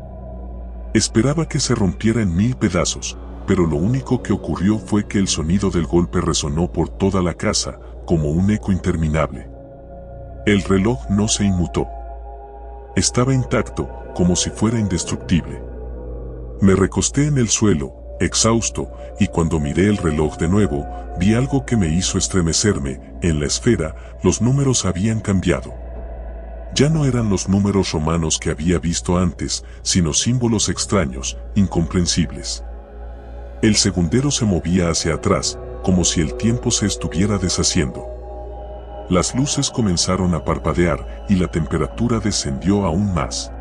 Esperaba que se rompiera en 1000 pedazos, pero lo único que ocurrió fue que el sonido del golpe resonó por toda la casa, como un eco interminable. El reloj no se inmutó. Estaba intacto, como si fuera indestructible. Me recosté en el suelo, exhausto, y cuando miré el reloj de nuevo, vi algo que me hizo estremecerme. En la esfera, los números habían cambiado. Ya no eran los números romanos que había visto antes, sino símbolos extraños, incomprensibles. El segundero se movía hacia atrás, como si el tiempo se estuviera deshaciendo. Las luces comenzaron a parpadear y la temperatura descendió aún más.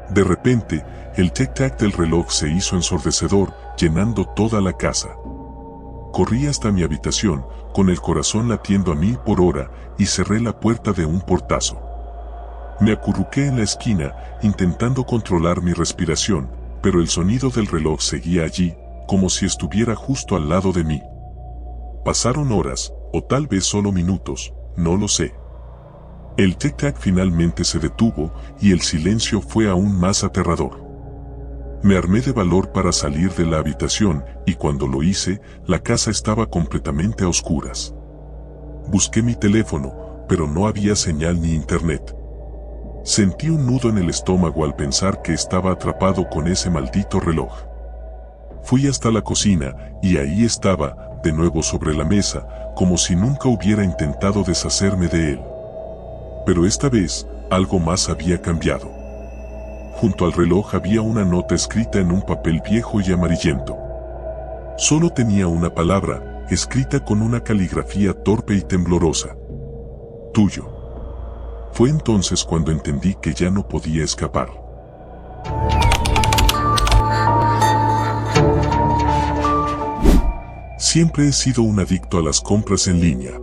De repente, el tic-tac del reloj se hizo ensordecedor, llenando toda la casa. Corrí hasta mi habitación, con el corazón latiendo a 1000 por hora, y cerré la puerta de un portazo. Me acurruqué en la esquina, intentando controlar mi respiración, pero el sonido del reloj seguía allí, como si estuviera justo al lado de mí. Pasaron horas, o tal vez solo minutos, no lo sé. El tic-tac finalmente se detuvo, y el silencio fue aún más aterrador. Me armé de valor para salir de la habitación, y cuando lo hice, la casa estaba completamente a oscuras. Busqué mi teléfono, pero no había señal ni internet. Sentí un nudo en el estómago al pensar que estaba atrapado con ese maldito reloj. Fui hasta la cocina, y ahí estaba, de nuevo sobre la mesa, como si nunca hubiera intentado deshacerme de él. Pero esta vez, algo más había cambiado. Junto al reloj había una nota escrita en un papel viejo y amarillento. Solo tenía una palabra, escrita con una caligrafía torpe y temblorosa. Tuyo. Fue entonces cuando entendí que ya no podía escapar. Siempre he sido un adicto a las compras en línea.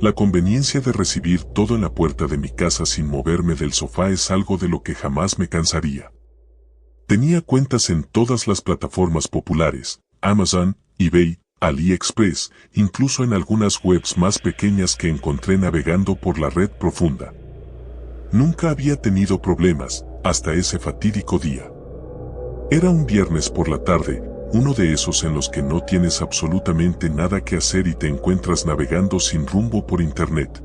La conveniencia de recibir todo en la puerta de mi casa sin moverme del sofá es algo de lo que jamás me cansaría. Tenía cuentas en todas las plataformas populares, Amazon, eBay, AliExpress, incluso en algunas webs más pequeñas que encontré navegando por la red profunda. Nunca había tenido problemas, hasta ese fatídico día. Era un viernes por la tarde, uno de esos en los que no tienes absolutamente nada que hacer y te encuentras navegando sin rumbo por internet.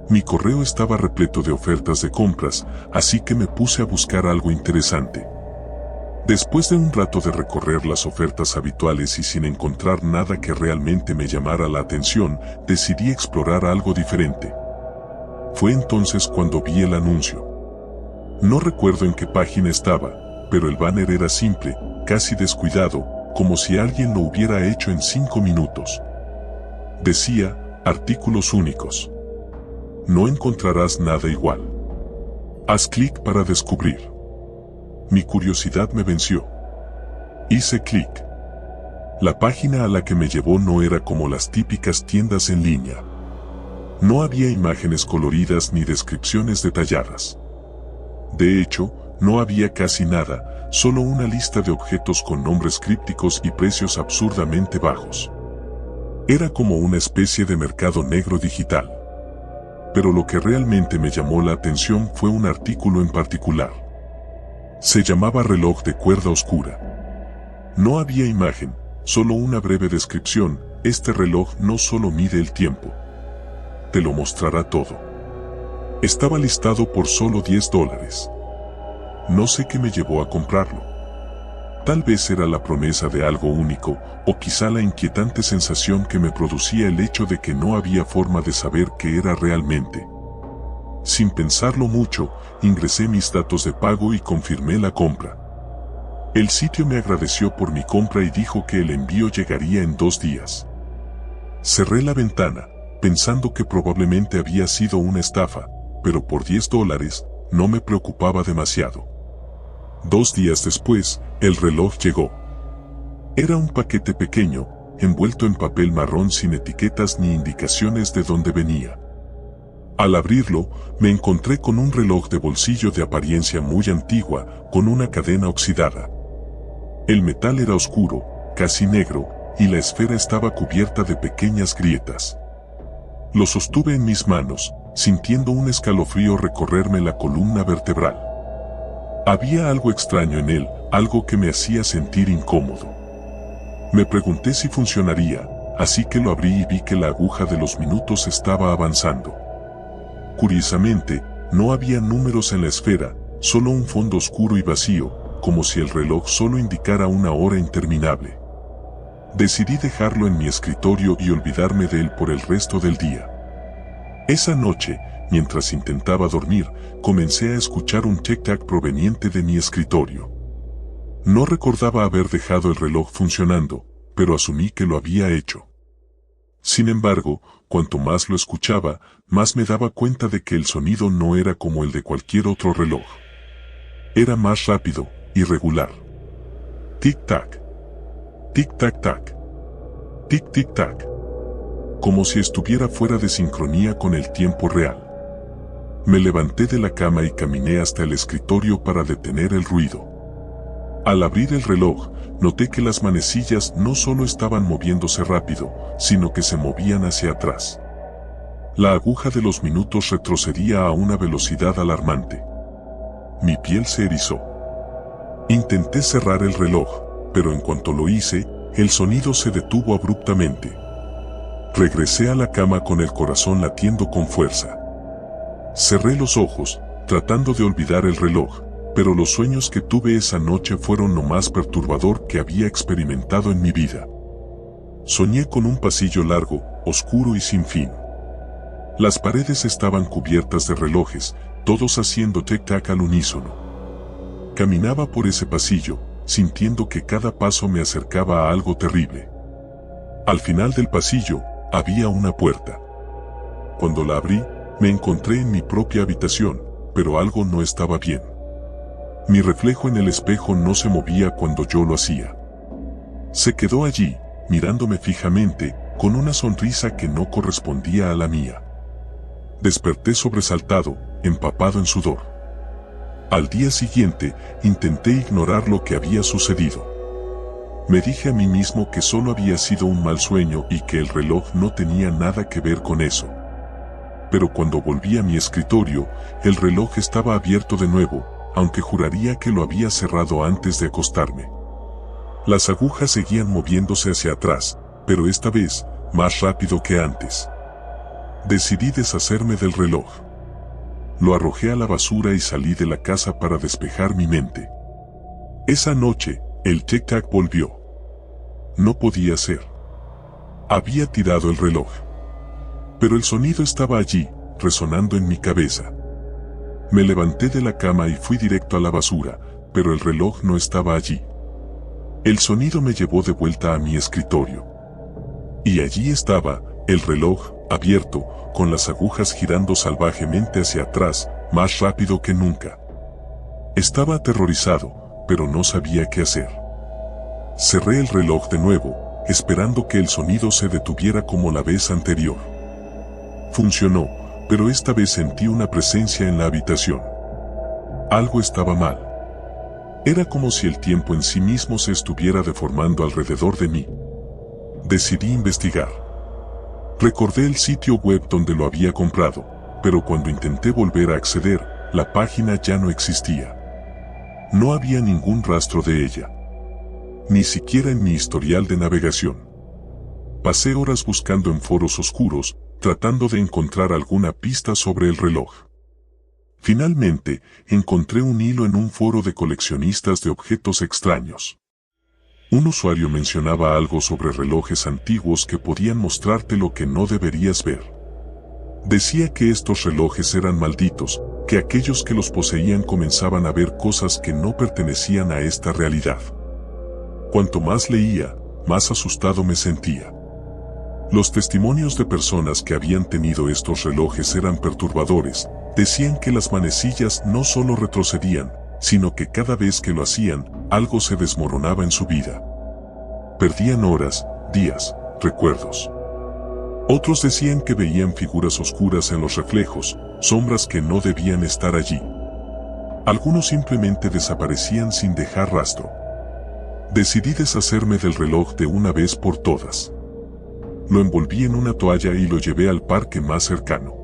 Mi correo estaba repleto de ofertas de compras, así que me puse a buscar algo interesante. Después de un rato de recorrer las ofertas habituales y sin encontrar nada que realmente me llamara la atención, decidí explorar algo diferente. Fue entonces cuando vi el anuncio. No recuerdo en qué página estaba, pero el banner era simple, casi descuidado, como si alguien lo hubiera hecho en 5 minutos. Decía, artículos únicos. No encontrarás nada igual. Haz clic para descubrir. Mi curiosidad me venció. Hice clic. La página a la que me llevó no era como las típicas tiendas en línea. No había imágenes coloridas ni descripciones detalladas. De hecho, no había casi nada, solo una lista de objetos con nombres crípticos y precios absurdamente bajos. Era como una especie de mercado negro digital. Pero lo que realmente me llamó la atención fue un artículo en particular. Se llamaba reloj de cuerda oscura. No había imagen, solo una breve descripción. Este reloj no solo mide el tiempo, te lo mostrará todo. Estaba listado por solo $10. No sé qué me llevó a comprarlo. Tal vez era la promesa de algo único, o quizá la inquietante sensación que me producía el hecho de que no había forma de saber qué era realmente. Sin pensarlo mucho, ingresé mis datos de pago y confirmé la compra. El sitio me agradeció por mi compra y dijo que el envío llegaría en 2 días. Cerré la ventana, pensando que probablemente había sido una estafa, pero por $10 no me preocupaba demasiado. 2 días después, el reloj llegó. Era un paquete pequeño, envuelto en papel marrón sin etiquetas ni indicaciones de dónde venía. Al abrirlo, me encontré con un reloj de bolsillo de apariencia muy antigua, con una cadena oxidada. El metal era oscuro, casi negro, y la esfera estaba cubierta de pequeñas grietas. Lo sostuve en mis manos, sintiendo un escalofrío recorrerme la columna vertebral. Había algo extraño en él, algo que me hacía sentir incómodo. Me pregunté si funcionaría, así que lo abrí y vi que la aguja de los minutos estaba avanzando. Curiosamente, no había números en la esfera, solo un fondo oscuro y vacío, como si el reloj solo indicara una hora interminable. Decidí dejarlo en mi escritorio y olvidarme de él por el resto del día. Esa noche, mientras intentaba dormir, comencé a escuchar un tic-tac proveniente de mi escritorio. No recordaba haber dejado el reloj funcionando, pero asumí que lo había hecho. Sin embargo, cuanto más lo escuchaba, más me daba cuenta de que el sonido no era como el de cualquier otro reloj. Era más rápido, irregular. Tic-tac. Tic-tac-tac. Tic-tic-tac. Como si estuviera fuera de sincronía con el tiempo real. Me levanté de la cama y caminé hasta el escritorio para detener el ruido. Al abrir el reloj, noté que las manecillas no solo estaban moviéndose rápido, sino que se movían hacia atrás. La aguja de los minutos retrocedía a una velocidad alarmante. Mi piel se erizó. Intenté cerrar el reloj, pero en cuanto lo hice, el sonido se detuvo abruptamente. Regresé a la cama con el corazón latiendo con fuerza. Cerré los ojos, tratando de olvidar el reloj, pero los sueños que tuve esa noche fueron lo más perturbador que había experimentado en mi vida. Soñé con un pasillo largo, oscuro y sin fin. Las paredes estaban cubiertas de relojes, todos haciendo tic-tac al unísono. Caminaba por ese pasillo, sintiendo que cada paso me acercaba a algo terrible. Al final del pasillo, había una puerta. Cuando la abrí, me encontré en mi propia habitación, pero algo no estaba bien. Mi reflejo en el espejo no se movía cuando yo lo hacía. Se quedó allí, mirándome fijamente, con una sonrisa que no correspondía a la mía. Desperté sobresaltado, empapado en sudor. Al día siguiente, intenté ignorar lo que había sucedido. Me dije a mí mismo que solo había sido un mal sueño y que el reloj no tenía nada que ver con eso. Pero cuando volví a mi escritorio, el reloj estaba abierto de nuevo, aunque juraría que lo había cerrado antes de acostarme. Las agujas seguían moviéndose hacia atrás, pero esta vez, más rápido que antes. Decidí deshacerme del reloj. Lo arrojé a la basura y salí de la casa para despejar mi mente. Esa noche, el tic-tac volvió. No podía ser. Había tirado el reloj. Pero el sonido estaba allí, resonando en mi cabeza. Me levanté de la cama y fui directo a la basura, pero el reloj no estaba allí. El sonido me llevó de vuelta a mi escritorio. Y allí estaba, el reloj, abierto, con las agujas girando salvajemente hacia atrás, más rápido que nunca. Estaba aterrorizado, pero no sabía qué hacer. Cerré el reloj de nuevo, esperando que el sonido se detuviera como la vez anterior. Funcionó, pero esta vez sentí una presencia en la habitación. Algo estaba mal. Era como si el tiempo en sí mismo se estuviera deformando alrededor de mí. Decidí investigar. Recordé el sitio web donde lo había comprado, pero cuando intenté volver a acceder, la página ya no existía. No había ningún rastro de ella. Ni siquiera en mi historial de navegación. Pasé horas buscando en foros oscuros, tratando de encontrar alguna pista sobre el reloj. Finalmente, encontré un hilo en un foro de coleccionistas de objetos extraños. Un usuario mencionaba algo sobre relojes antiguos que podían mostrarte lo que no deberías ver. Decía que estos relojes eran malditos, que aquellos que los poseían comenzaban a ver cosas que no pertenecían a esta realidad. Cuanto más leía, más asustado me sentía. Los testimonios de personas que habían tenido estos relojes eran perturbadores. Decían que las manecillas no solo retrocedían, sino que cada vez que lo hacían, algo se desmoronaba en su vida. Perdían horas, días, recuerdos. Otros decían que veían figuras oscuras en los reflejos, sombras que no debían estar allí. Algunos simplemente desaparecían sin dejar rastro. Decidí deshacerme del reloj de una vez por todas. Lo envolví en una toalla y lo llevé al parque más cercano.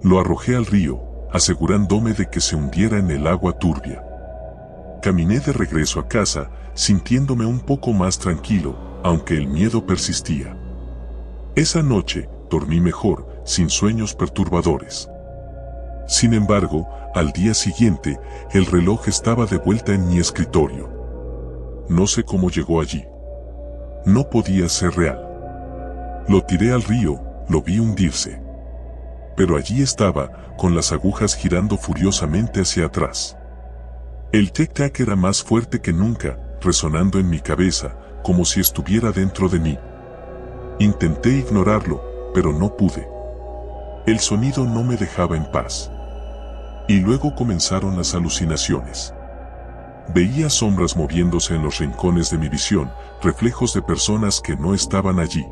Lo arrojé al río, asegurándome de que se hundiera en el agua turbia. Caminé de regreso a casa, sintiéndome un poco más tranquilo, aunque el miedo persistía. Esa noche, dormí mejor, sin sueños perturbadores. Sin embargo, al día siguiente, el reloj estaba de vuelta en mi escritorio. No sé cómo llegó allí. No podía ser real. Lo tiré al río, lo vi hundirse. Pero allí estaba, con las agujas girando furiosamente hacia atrás. El tic-tac era más fuerte que nunca, resonando en mi cabeza, como si estuviera dentro de mí. Intenté ignorarlo, pero no pude. El sonido no me dejaba en paz. Y luego comenzaron las alucinaciones. Veía sombras moviéndose en los rincones de mi visión, reflejos de personas que no estaban allí.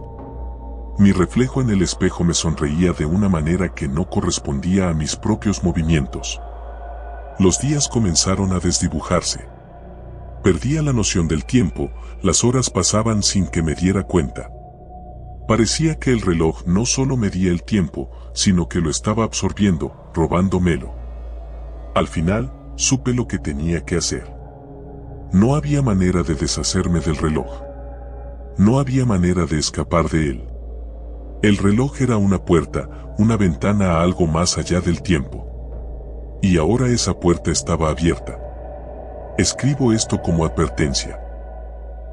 Mi reflejo en el espejo me sonreía de una manera que no correspondía a mis propios movimientos. Los días comenzaron a desdibujarse. Perdía la noción del tiempo, las horas pasaban sin que me diera cuenta. Parecía que el reloj no solo medía el tiempo, sino que lo estaba absorbiendo, robándomelo. Al final, supe lo que tenía que hacer. No había manera de deshacerme del reloj. No había manera de escapar de él. El reloj era una puerta, una ventana a algo más allá del tiempo. Y ahora esa puerta estaba abierta. Escribo esto como advertencia.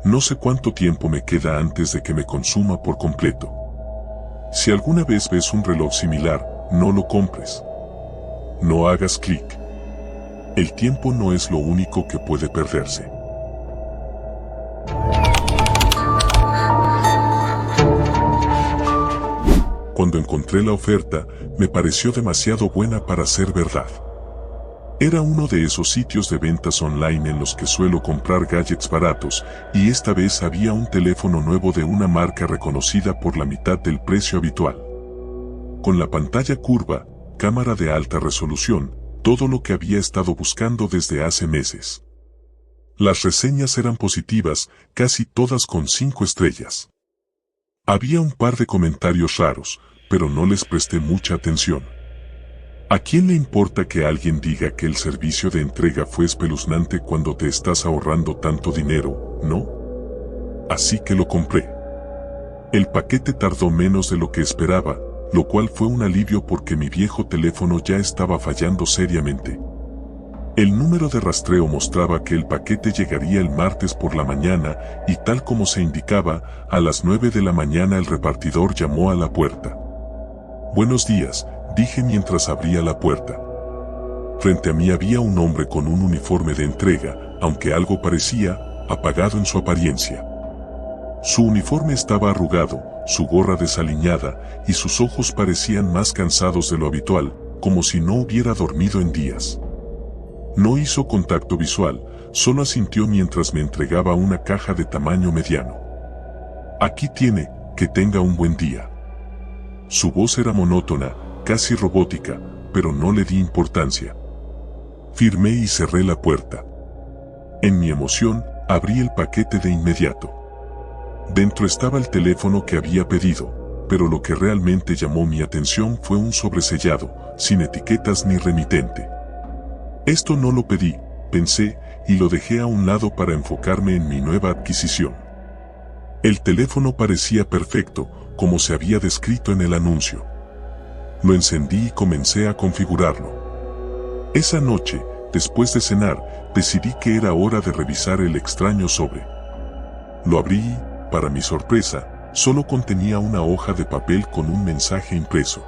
No sé cuánto tiempo me queda antes de que me consuma por completo. Si alguna vez ves un reloj similar, no lo compres. No hagas clic. El tiempo no es lo único que puede perderse. Cuando encontré la oferta, me pareció demasiado buena para ser verdad. Era uno de esos sitios de ventas online en los que suelo comprar gadgets baratos, y esta vez había un teléfono nuevo de una marca reconocida por la mitad del precio habitual. Con la pantalla curva, cámara de alta resolución, todo lo que había estado buscando desde hace meses. Las reseñas eran positivas, casi todas con 5 estrellas. Había un par de comentarios raros, pero no les presté mucha atención. ¿A quién le importa que alguien diga que el servicio de entrega fue espeluznante cuando te estás ahorrando tanto dinero, no? Así que lo compré. El paquete tardó menos de lo que esperaba, lo cual fue un alivio porque mi viejo teléfono ya estaba fallando seriamente. El número de rastreo mostraba que el paquete llegaría el martes por la mañana y tal como se indicaba, a las 9 de la mañana el repartidor llamó a la puerta. «Buenos días», dije mientras abría la puerta. Frente a mí había un hombre con un uniforme de entrega, aunque algo parecía apagado en su apariencia. Su uniforme estaba arrugado, su gorra desaliñada, y sus ojos parecían más cansados de lo habitual, como si no hubiera dormido en días. No hizo contacto visual, solo asintió mientras me entregaba una caja de tamaño mediano. Aquí tiene, que tenga un buen día. Su voz era monótona, casi robótica, pero no le di importancia. Firmé y cerré la puerta. En mi emoción, abrí el paquete de inmediato. Dentro estaba el teléfono que había pedido, pero lo que realmente llamó mi atención fue un sobresellado, sin etiquetas ni remitente. Esto no lo pedí, pensé, y lo dejé a un lado para enfocarme en mi nueva adquisición. El teléfono parecía perfecto, como se había descrito en el anuncio. Lo encendí y comencé a configurarlo. Esa noche, después de cenar, decidí que era hora de revisar el extraño sobre. Lo abrí y, para mi sorpresa, solo contenía una hoja de papel con un mensaje impreso.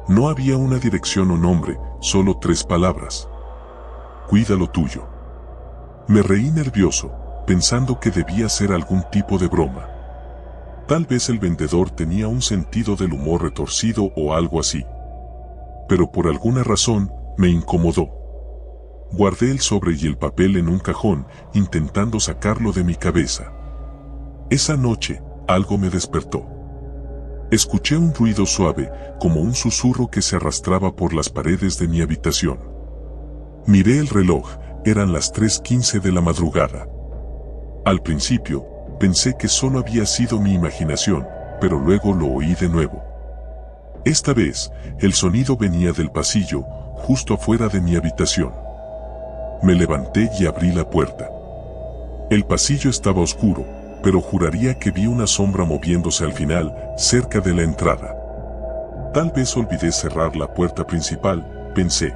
No había una dirección o nombre, solo 3 palabras. Cuida lo tuyo. Me reí nervioso, pensando que debía ser algún tipo de broma. Tal vez el vendedor tenía un sentido del humor retorcido o algo así. Pero por alguna razón, me incomodó. Guardé el sobre y el papel en un cajón, intentando sacarlo de mi cabeza. Esa noche, algo me despertó. Escuché un ruido suave, como un susurro que se arrastraba por las paredes de mi habitación. Miré el reloj, eran las 3:15 de la madrugada. Al principio, pensé que solo había sido mi imaginación, pero luego lo oí de nuevo. Esta vez, el sonido venía del pasillo, justo afuera de mi habitación. Me levanté y abrí la puerta. El pasillo estaba oscuro, pero juraría que vi una sombra moviéndose al final, cerca de la entrada. Tal vez olvidé cerrar la puerta principal, pensé.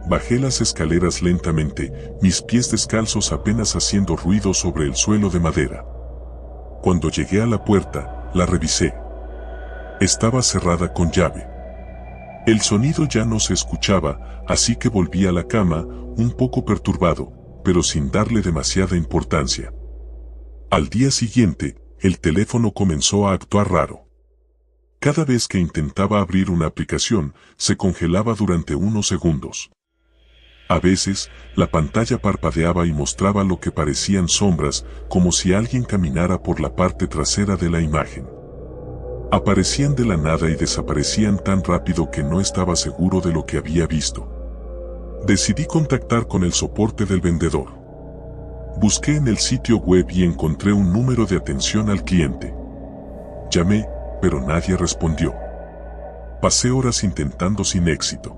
Bajé las escaleras lentamente, mis pies descalzos apenas haciendo ruido sobre el suelo de madera. Cuando llegué a la puerta, la revisé. Estaba cerrada con llave. El sonido ya no se escuchaba, así que volví a la cama, un poco perturbado, pero sin darle demasiada importancia. Al día siguiente, el teléfono comenzó a actuar raro. Cada vez que intentaba abrir una aplicación, se congelaba durante unos segundos. A veces, la pantalla parpadeaba y mostraba lo que parecían sombras, como si alguien caminara por la parte trasera de la imagen. Aparecían de la nada y desaparecían tan rápido que no estaba seguro de lo que había visto. Decidí contactar con el soporte del vendedor. Busqué en el sitio web y encontré un número de atención al cliente. Llamé, pero nadie respondió. Pasé horas intentando sin éxito.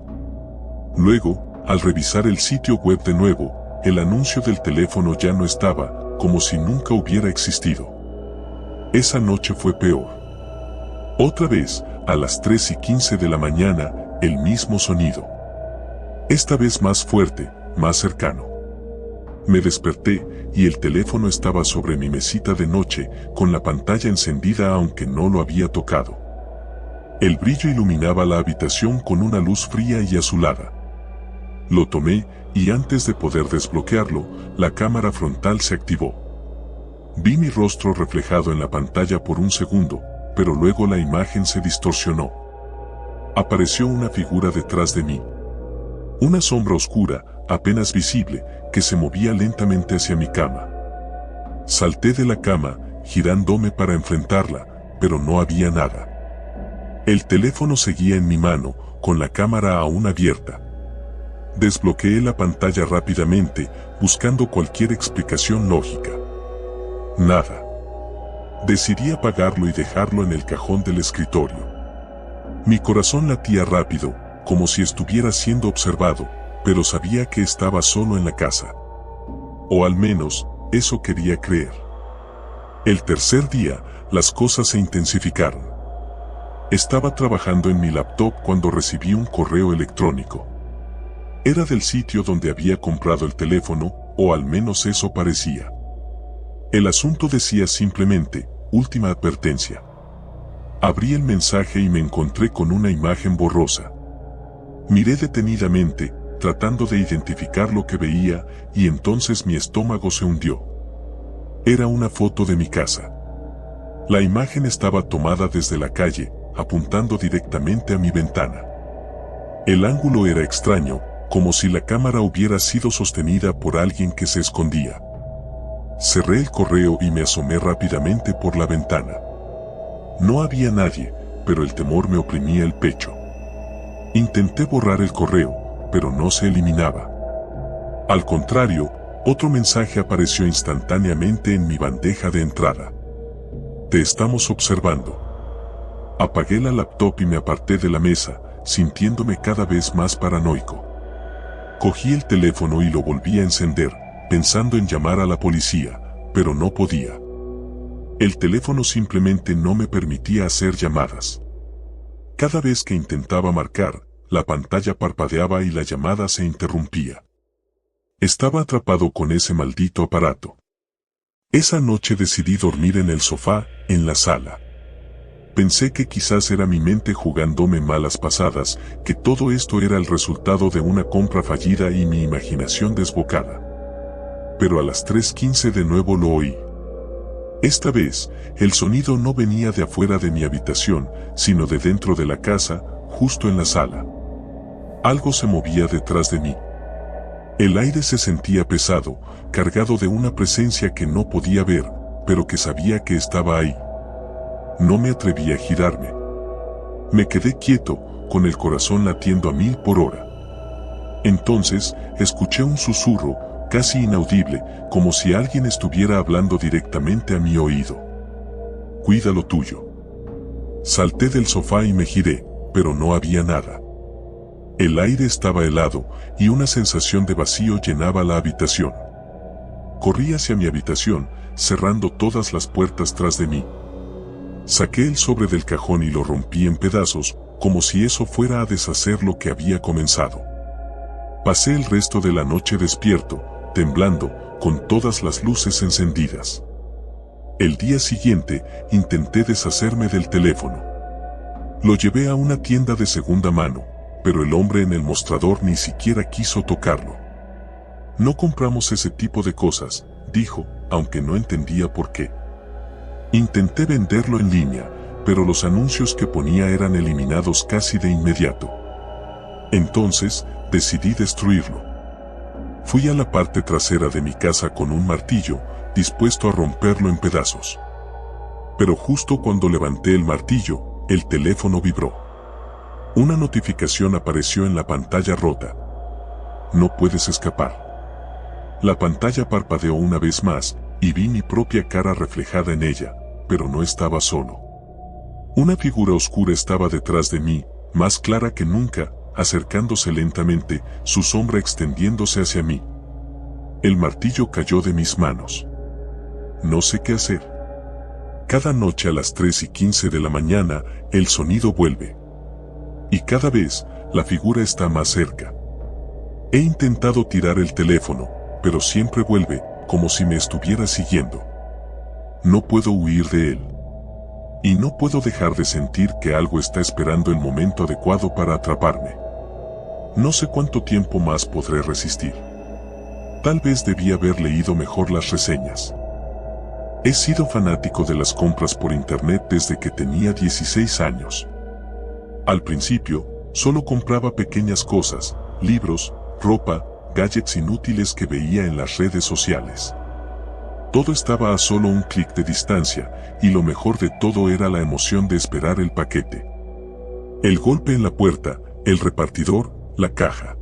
Luego, al revisar el sitio web de nuevo, el anuncio del teléfono ya no estaba, como si nunca hubiera existido. Esa noche fue peor. Otra vez, a las 3:15 de la mañana, el mismo sonido. Esta vez más fuerte, más cercano. Me desperté, y el teléfono estaba sobre mi mesita de noche, con la pantalla encendida aunque no lo había tocado. El brillo iluminaba la habitación con una luz fría y azulada. Lo tomé, y antes de poder desbloquearlo, la cámara frontal se activó. Vi mi rostro reflejado en la pantalla por un segundo, pero luego la imagen se distorsionó. Apareció una figura detrás de mí. Una sombra oscura, apenas visible, que se movía lentamente hacia mi cama. Salté de la cama, girándome para enfrentarla, pero no había nada. El teléfono seguía en mi mano, con la cámara aún abierta. Desbloqueé la pantalla rápidamente, buscando cualquier explicación lógica. Nada. Decidí apagarlo y dejarlo en el cajón del escritorio. Mi corazón latía rápido, como si estuviera siendo observado, pero sabía que estaba solo en la casa. O al menos, eso quería creer. El tercer día, las cosas se intensificaron. Estaba trabajando en mi laptop cuando recibí un correo electrónico. Era del sitio donde había comprado el teléfono, o al menos eso parecía. El asunto decía simplemente, última advertencia. Abrí el mensaje y me encontré con una imagen borrosa. Miré detenidamente, tratando de identificar lo que veía, y entonces mi estómago se hundió. Era una foto de mi casa. La imagen estaba tomada desde la calle, apuntando directamente a mi ventana. El ángulo era extraño, como si la cámara hubiera sido sostenida por alguien que se escondía. Cerré el correo y me asomé rápidamente por la ventana. No había nadie, pero el temor me oprimía el pecho. Intenté borrar el correo, pero no se eliminaba. Al contrario, otro mensaje apareció instantáneamente en mi bandeja de entrada. Te estamos observando. Apagué la laptop y me aparté de la mesa, sintiéndome cada vez más paranoico. Cogí el teléfono y lo volví a encender, pensando en llamar a la policía, pero no podía. El teléfono simplemente no me permitía hacer llamadas. Cada vez que intentaba marcar, la pantalla parpadeaba y la llamada se interrumpía. Estaba atrapado con ese maldito aparato. Esa noche decidí dormir en el sofá, en la sala. Pensé que quizás era mi mente jugándome malas pasadas, que todo esto era el resultado de una compra fallida y mi imaginación desbocada. Pero a las 3:15 de nuevo lo oí. Esta vez, el sonido no venía de afuera de mi habitación, sino de dentro de la casa, justo en la sala. Algo se movía detrás de mí. El aire se sentía pesado, cargado de una presencia que no podía ver, pero que sabía que estaba ahí. No me atreví a girarme. Me quedé quieto, con el corazón latiendo a 1000 por hora. Entonces, escuché un susurro, casi inaudible, como si alguien estuviera hablando directamente a mi oído. Cuida lo tuyo. Salté del sofá y me giré, pero no había nada. El aire estaba helado, y una sensación de vacío llenaba la habitación. Corrí hacia mi habitación, cerrando todas las puertas tras de mí. Saqué el sobre del cajón y lo rompí en pedazos, como si eso fuera a deshacer lo que había comenzado. Pasé el resto de la noche despierto, temblando, con todas las luces encendidas. El día siguiente, intenté deshacerme del teléfono. Lo llevé a una tienda de segunda mano, pero el hombre en el mostrador ni siquiera quiso tocarlo. No compramos ese tipo de cosas, dijo, aunque no entendía por qué. Intenté venderlo en línea, pero los anuncios que ponía eran eliminados casi de inmediato. Entonces, decidí destruirlo. Fui a la parte trasera de mi casa con un martillo, dispuesto a romperlo en pedazos. Pero justo cuando levanté el martillo, el teléfono vibró. Una notificación apareció en la pantalla rota. No puedes escapar. La pantalla parpadeó una vez más, y vi mi propia cara reflejada en ella, pero no estaba solo. Una figura oscura estaba detrás de mí, más clara que nunca, acercándose lentamente, su sombra extendiéndose hacia mí. El martillo cayó de mis manos. No sé qué hacer. Cada noche a las 3:15 de la mañana, el sonido vuelve. Y cada vez, la figura está más cerca. He intentado tirar el teléfono, pero siempre vuelve, como si me estuviera siguiendo. No puedo huir de él. Y no puedo dejar de sentir que algo está esperando el momento adecuado para atraparme. No sé cuánto tiempo más podré resistir. Tal vez debí haber leído mejor las reseñas. He sido fanático de las compras por internet desde que tenía 16 años. Al principio, solo compraba pequeñas cosas, libros, ropa, gadgets inútiles que veía en las redes sociales. Todo estaba a solo un clic de distancia, y lo mejor de todo era la emoción de esperar el paquete. El golpe en la puerta, el repartidor, la caja.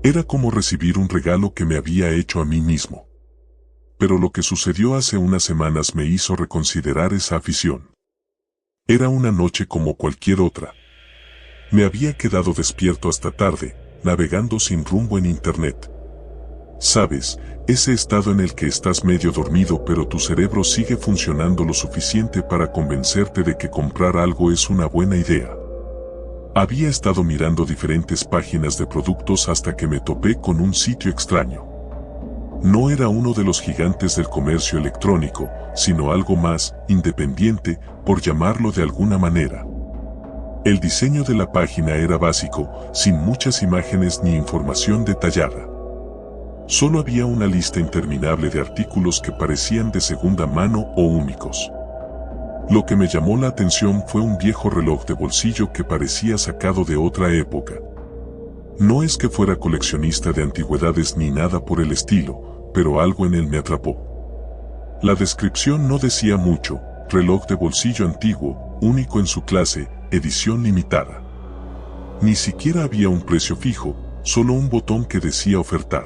Era como recibir un regalo que me había hecho a mí mismo. Pero lo que sucedió hace unas semanas me hizo reconsiderar esa afición. Era una noche como cualquier otra. Me había quedado despierto hasta tarde, navegando sin rumbo en internet. Sabes, ese estado en el que estás medio dormido pero tu cerebro sigue funcionando lo suficiente para convencerte de que comprar algo es una buena idea. Había estado mirando diferentes páginas de productos hasta que me topé con un sitio extraño. No era uno de los gigantes del comercio electrónico, sino algo más independiente, por llamarlo de alguna manera. El diseño de la página era básico, sin muchas imágenes ni información detallada. Solo había una lista interminable de artículos que parecían de segunda mano o únicos. Lo que me llamó la atención fue un viejo reloj de bolsillo que parecía sacado de otra época. No es que fuera coleccionista de antigüedades ni nada por el estilo, pero algo en él me atrapó. La descripción no decía mucho: reloj de bolsillo antiguo, único en su clase, edición limitada. Ni siquiera había un precio fijo, solo un botón que decía ofertar.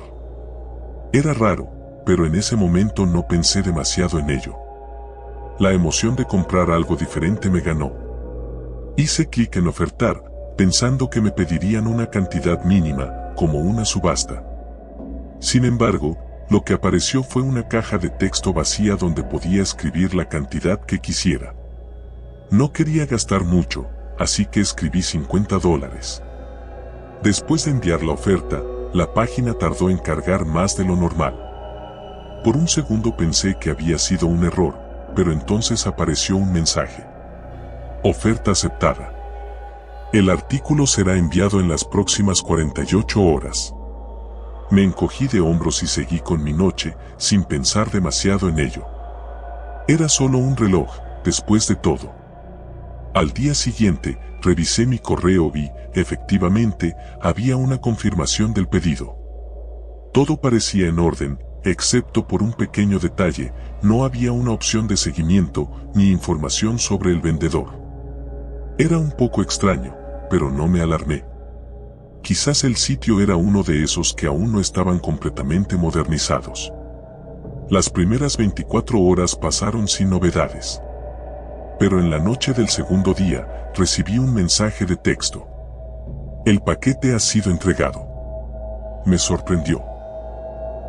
Era raro, pero en ese momento no pensé demasiado en ello. La emoción de comprar algo diferente me ganó. Hice clic en ofertar, pensando que me pedirían una cantidad mínima, como una subasta. Sin embargo, lo que apareció fue una caja de texto vacía donde podía escribir la cantidad que quisiera. No quería gastar mucho, así que escribí $50. Después de enviar la oferta, la página tardó en cargar más de lo normal. Por un segundo pensé que había sido un error, pero entonces apareció un mensaje. Oferta aceptada. El artículo será enviado en las próximas 48 horas. Me encogí de hombros y seguí con mi noche, sin pensar demasiado en ello. Era solo un reloj, después de todo. Al día siguiente, revisé mi correo y, efectivamente, había una confirmación del pedido. Todo parecía en orden, excepto por un pequeño detalle: no había una opción de seguimiento ni información sobre el vendedor. Era un poco extraño, pero no me alarmé. Quizás el sitio era uno de esos que aún no estaban completamente modernizados. Las primeras 24 horas pasaron sin novedades. Pero en la noche del segundo día, recibí un mensaje de texto. El paquete ha sido entregado. Me sorprendió.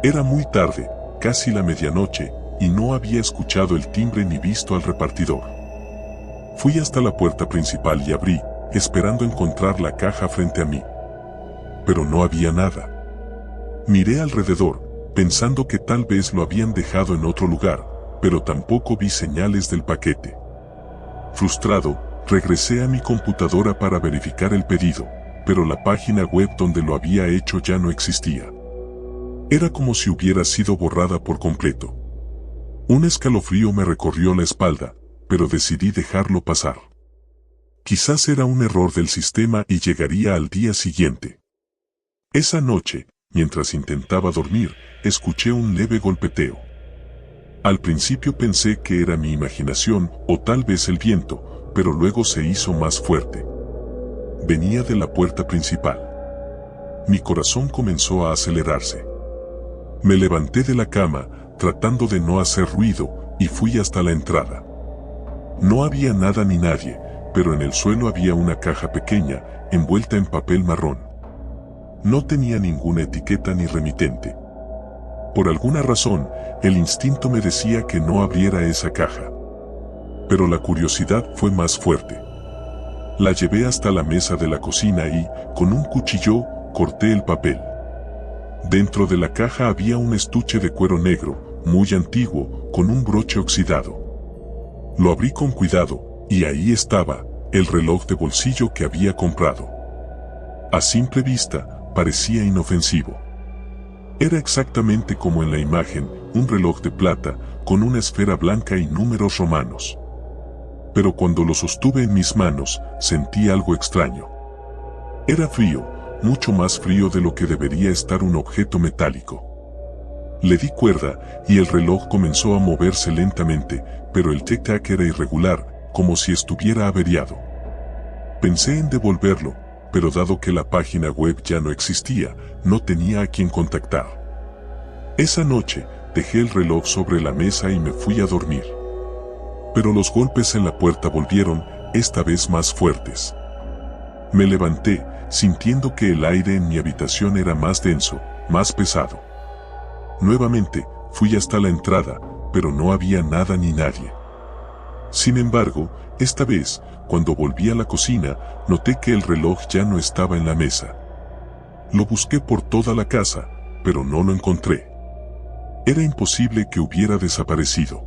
Era muy tarde, casi la medianoche, y no había escuchado el timbre ni visto al repartidor. Fui hasta la puerta principal y abrí, esperando encontrar la caja frente a mí. Pero no había nada. Miré alrededor, pensando que tal vez lo habían dejado en otro lugar, pero tampoco vi señales del paquete. Frustrado, regresé a mi computadora para verificar el pedido, pero la página web donde lo había hecho ya no existía. Era como si hubiera sido borrada por completo. Un escalofrío me recorrió la espalda, pero decidí dejarlo pasar. Quizás era un error del sistema y llegaría al día siguiente. Esa noche, mientras intentaba dormir, escuché un leve golpeteo. Al principio pensé que era mi imaginación o tal vez el viento, pero luego se hizo más fuerte. Venía de la puerta principal. Mi corazón comenzó a acelerarse. Me levanté de la cama, tratando de no hacer ruido, y fui hasta la entrada. No había nada ni nadie, pero en el suelo había una caja pequeña, envuelta en papel marrón. No tenía ninguna etiqueta ni remitente. Por alguna razón, el instinto me decía que no abriera esa caja. Pero la curiosidad fue más fuerte. La llevé hasta la mesa de la cocina y, con un cuchillo, corté el papel. Dentro de la caja había un estuche de cuero negro, muy antiguo, con un broche oxidado. Lo abrí con cuidado, y ahí estaba, el reloj de bolsillo que había comprado. A simple vista, parecía inofensivo. Era exactamente como en la imagen, un reloj de plata, con una esfera blanca y números romanos. Pero cuando lo sostuve en mis manos, sentí algo extraño. Era frío, mucho más frío de lo que debería estar un objeto metálico. Le di cuerda, y el reloj comenzó a moverse lentamente, pero el tic-tac era irregular, como si estuviera averiado. Pensé en devolverlo, pero dado que la página web ya no existía, no tenía a quien contactar. Esa noche, dejé el reloj sobre la mesa y me fui a dormir. Pero los golpes en la puerta volvieron, esta vez más fuertes. Me levanté, sintiendo que el aire en mi habitación era más denso, más pesado. Nuevamente, fui hasta la entrada, pero no había nada ni nadie. Sin embargo, esta vez, cuando volví a la cocina, noté que el reloj ya no estaba en la mesa. Lo busqué por toda la casa, pero no lo encontré. Era imposible que hubiera desaparecido.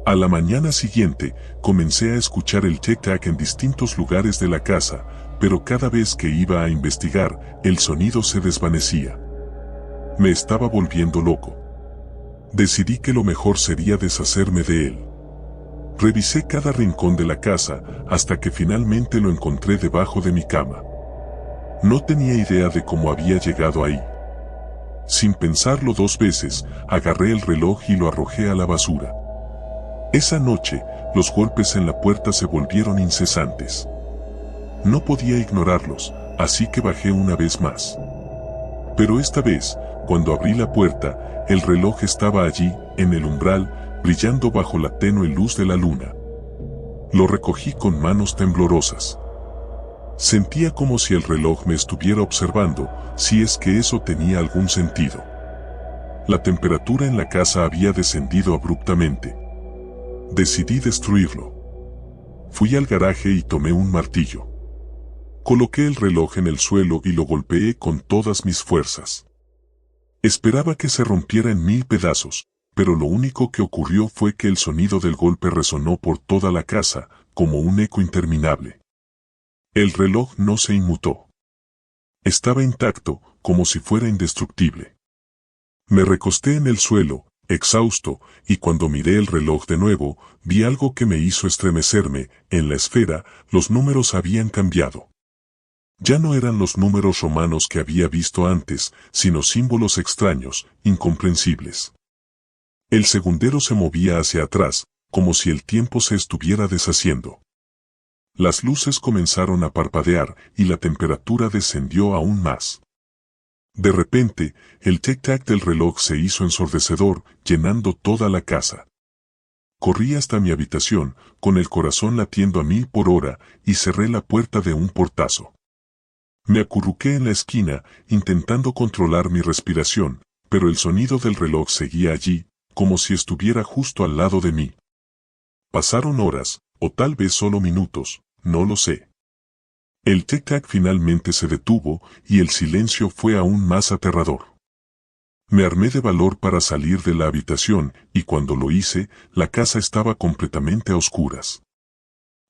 A la mañana siguiente, comencé a escuchar el tic-tac en distintos lugares de la casa, pero cada vez que iba a investigar, el sonido se desvanecía. Me estaba volviendo loco. Decidí que lo mejor sería deshacerme de él. Revisé cada rincón de la casa, hasta que finalmente lo encontré debajo de mi cama. No tenía idea de cómo había llegado ahí. Sin pensarlo 2 veces, agarré el reloj y lo arrojé a la basura. Esa noche, los golpes en la puerta se volvieron incesantes. No podía ignorarlos, así que bajé una vez más. Pero esta vez, cuando abrí la puerta, el reloj estaba allí, en el umbral, brillando bajo la tenue luz de la luna. Lo recogí con manos temblorosas. Sentía como si el reloj me estuviera observando, si es que eso tenía algún sentido. La temperatura en la casa había descendido abruptamente. Decidí destruirlo. Fui al garaje y tomé un martillo. Coloqué el reloj en el suelo y lo golpeé con todas mis fuerzas. Esperaba que se rompiera en 1000 pedazos, pero lo único que ocurrió fue que el sonido del golpe resonó por toda la casa, como un eco interminable. El reloj no se inmutó. Estaba intacto, como si fuera indestructible. Me recosté en el suelo, exhausto, y cuando miré el reloj de nuevo, vi algo que me hizo estremecerme. En la esfera, los números habían cambiado. Ya no eran los números romanos que había visto antes, sino símbolos extraños, incomprensibles. El segundero se movía hacia atrás, como si el tiempo se estuviera deshaciendo. Las luces comenzaron a parpadear y la temperatura descendió aún más. De repente, el tic-tac del reloj se hizo ensordecedor, llenando toda la casa. Corrí hasta mi habitación, con el corazón latiendo a 1000 por hora, y cerré la puerta de un portazo. Me acurruqué en la esquina, intentando controlar mi respiración, pero el sonido del reloj seguía allí, como si estuviera justo al lado de mí. Pasaron horas, o tal vez solo minutos, no lo sé. El tic-tac finalmente se detuvo y el silencio fue aún más aterrador. Me armé de valor para salir de la habitación y cuando lo hice, la casa estaba completamente a oscuras.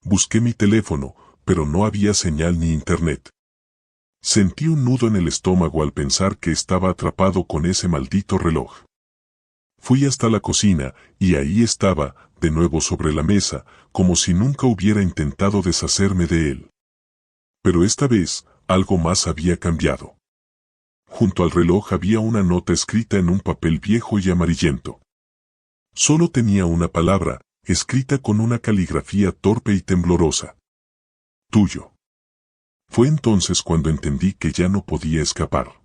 Busqué mi teléfono, pero no había señal ni internet. Sentí un nudo en el estómago al pensar que estaba atrapado con ese maldito reloj. Fui hasta la cocina y ahí estaba, de nuevo sobre la mesa, como si nunca hubiera intentado deshacerme de él. Pero esta vez, algo más había cambiado. Junto al reloj había una nota escrita en un papel viejo y amarillento. Solo tenía una palabra, escrita con una caligrafía torpe y temblorosa. Tuyo. Fue entonces cuando entendí que ya no podía escapar.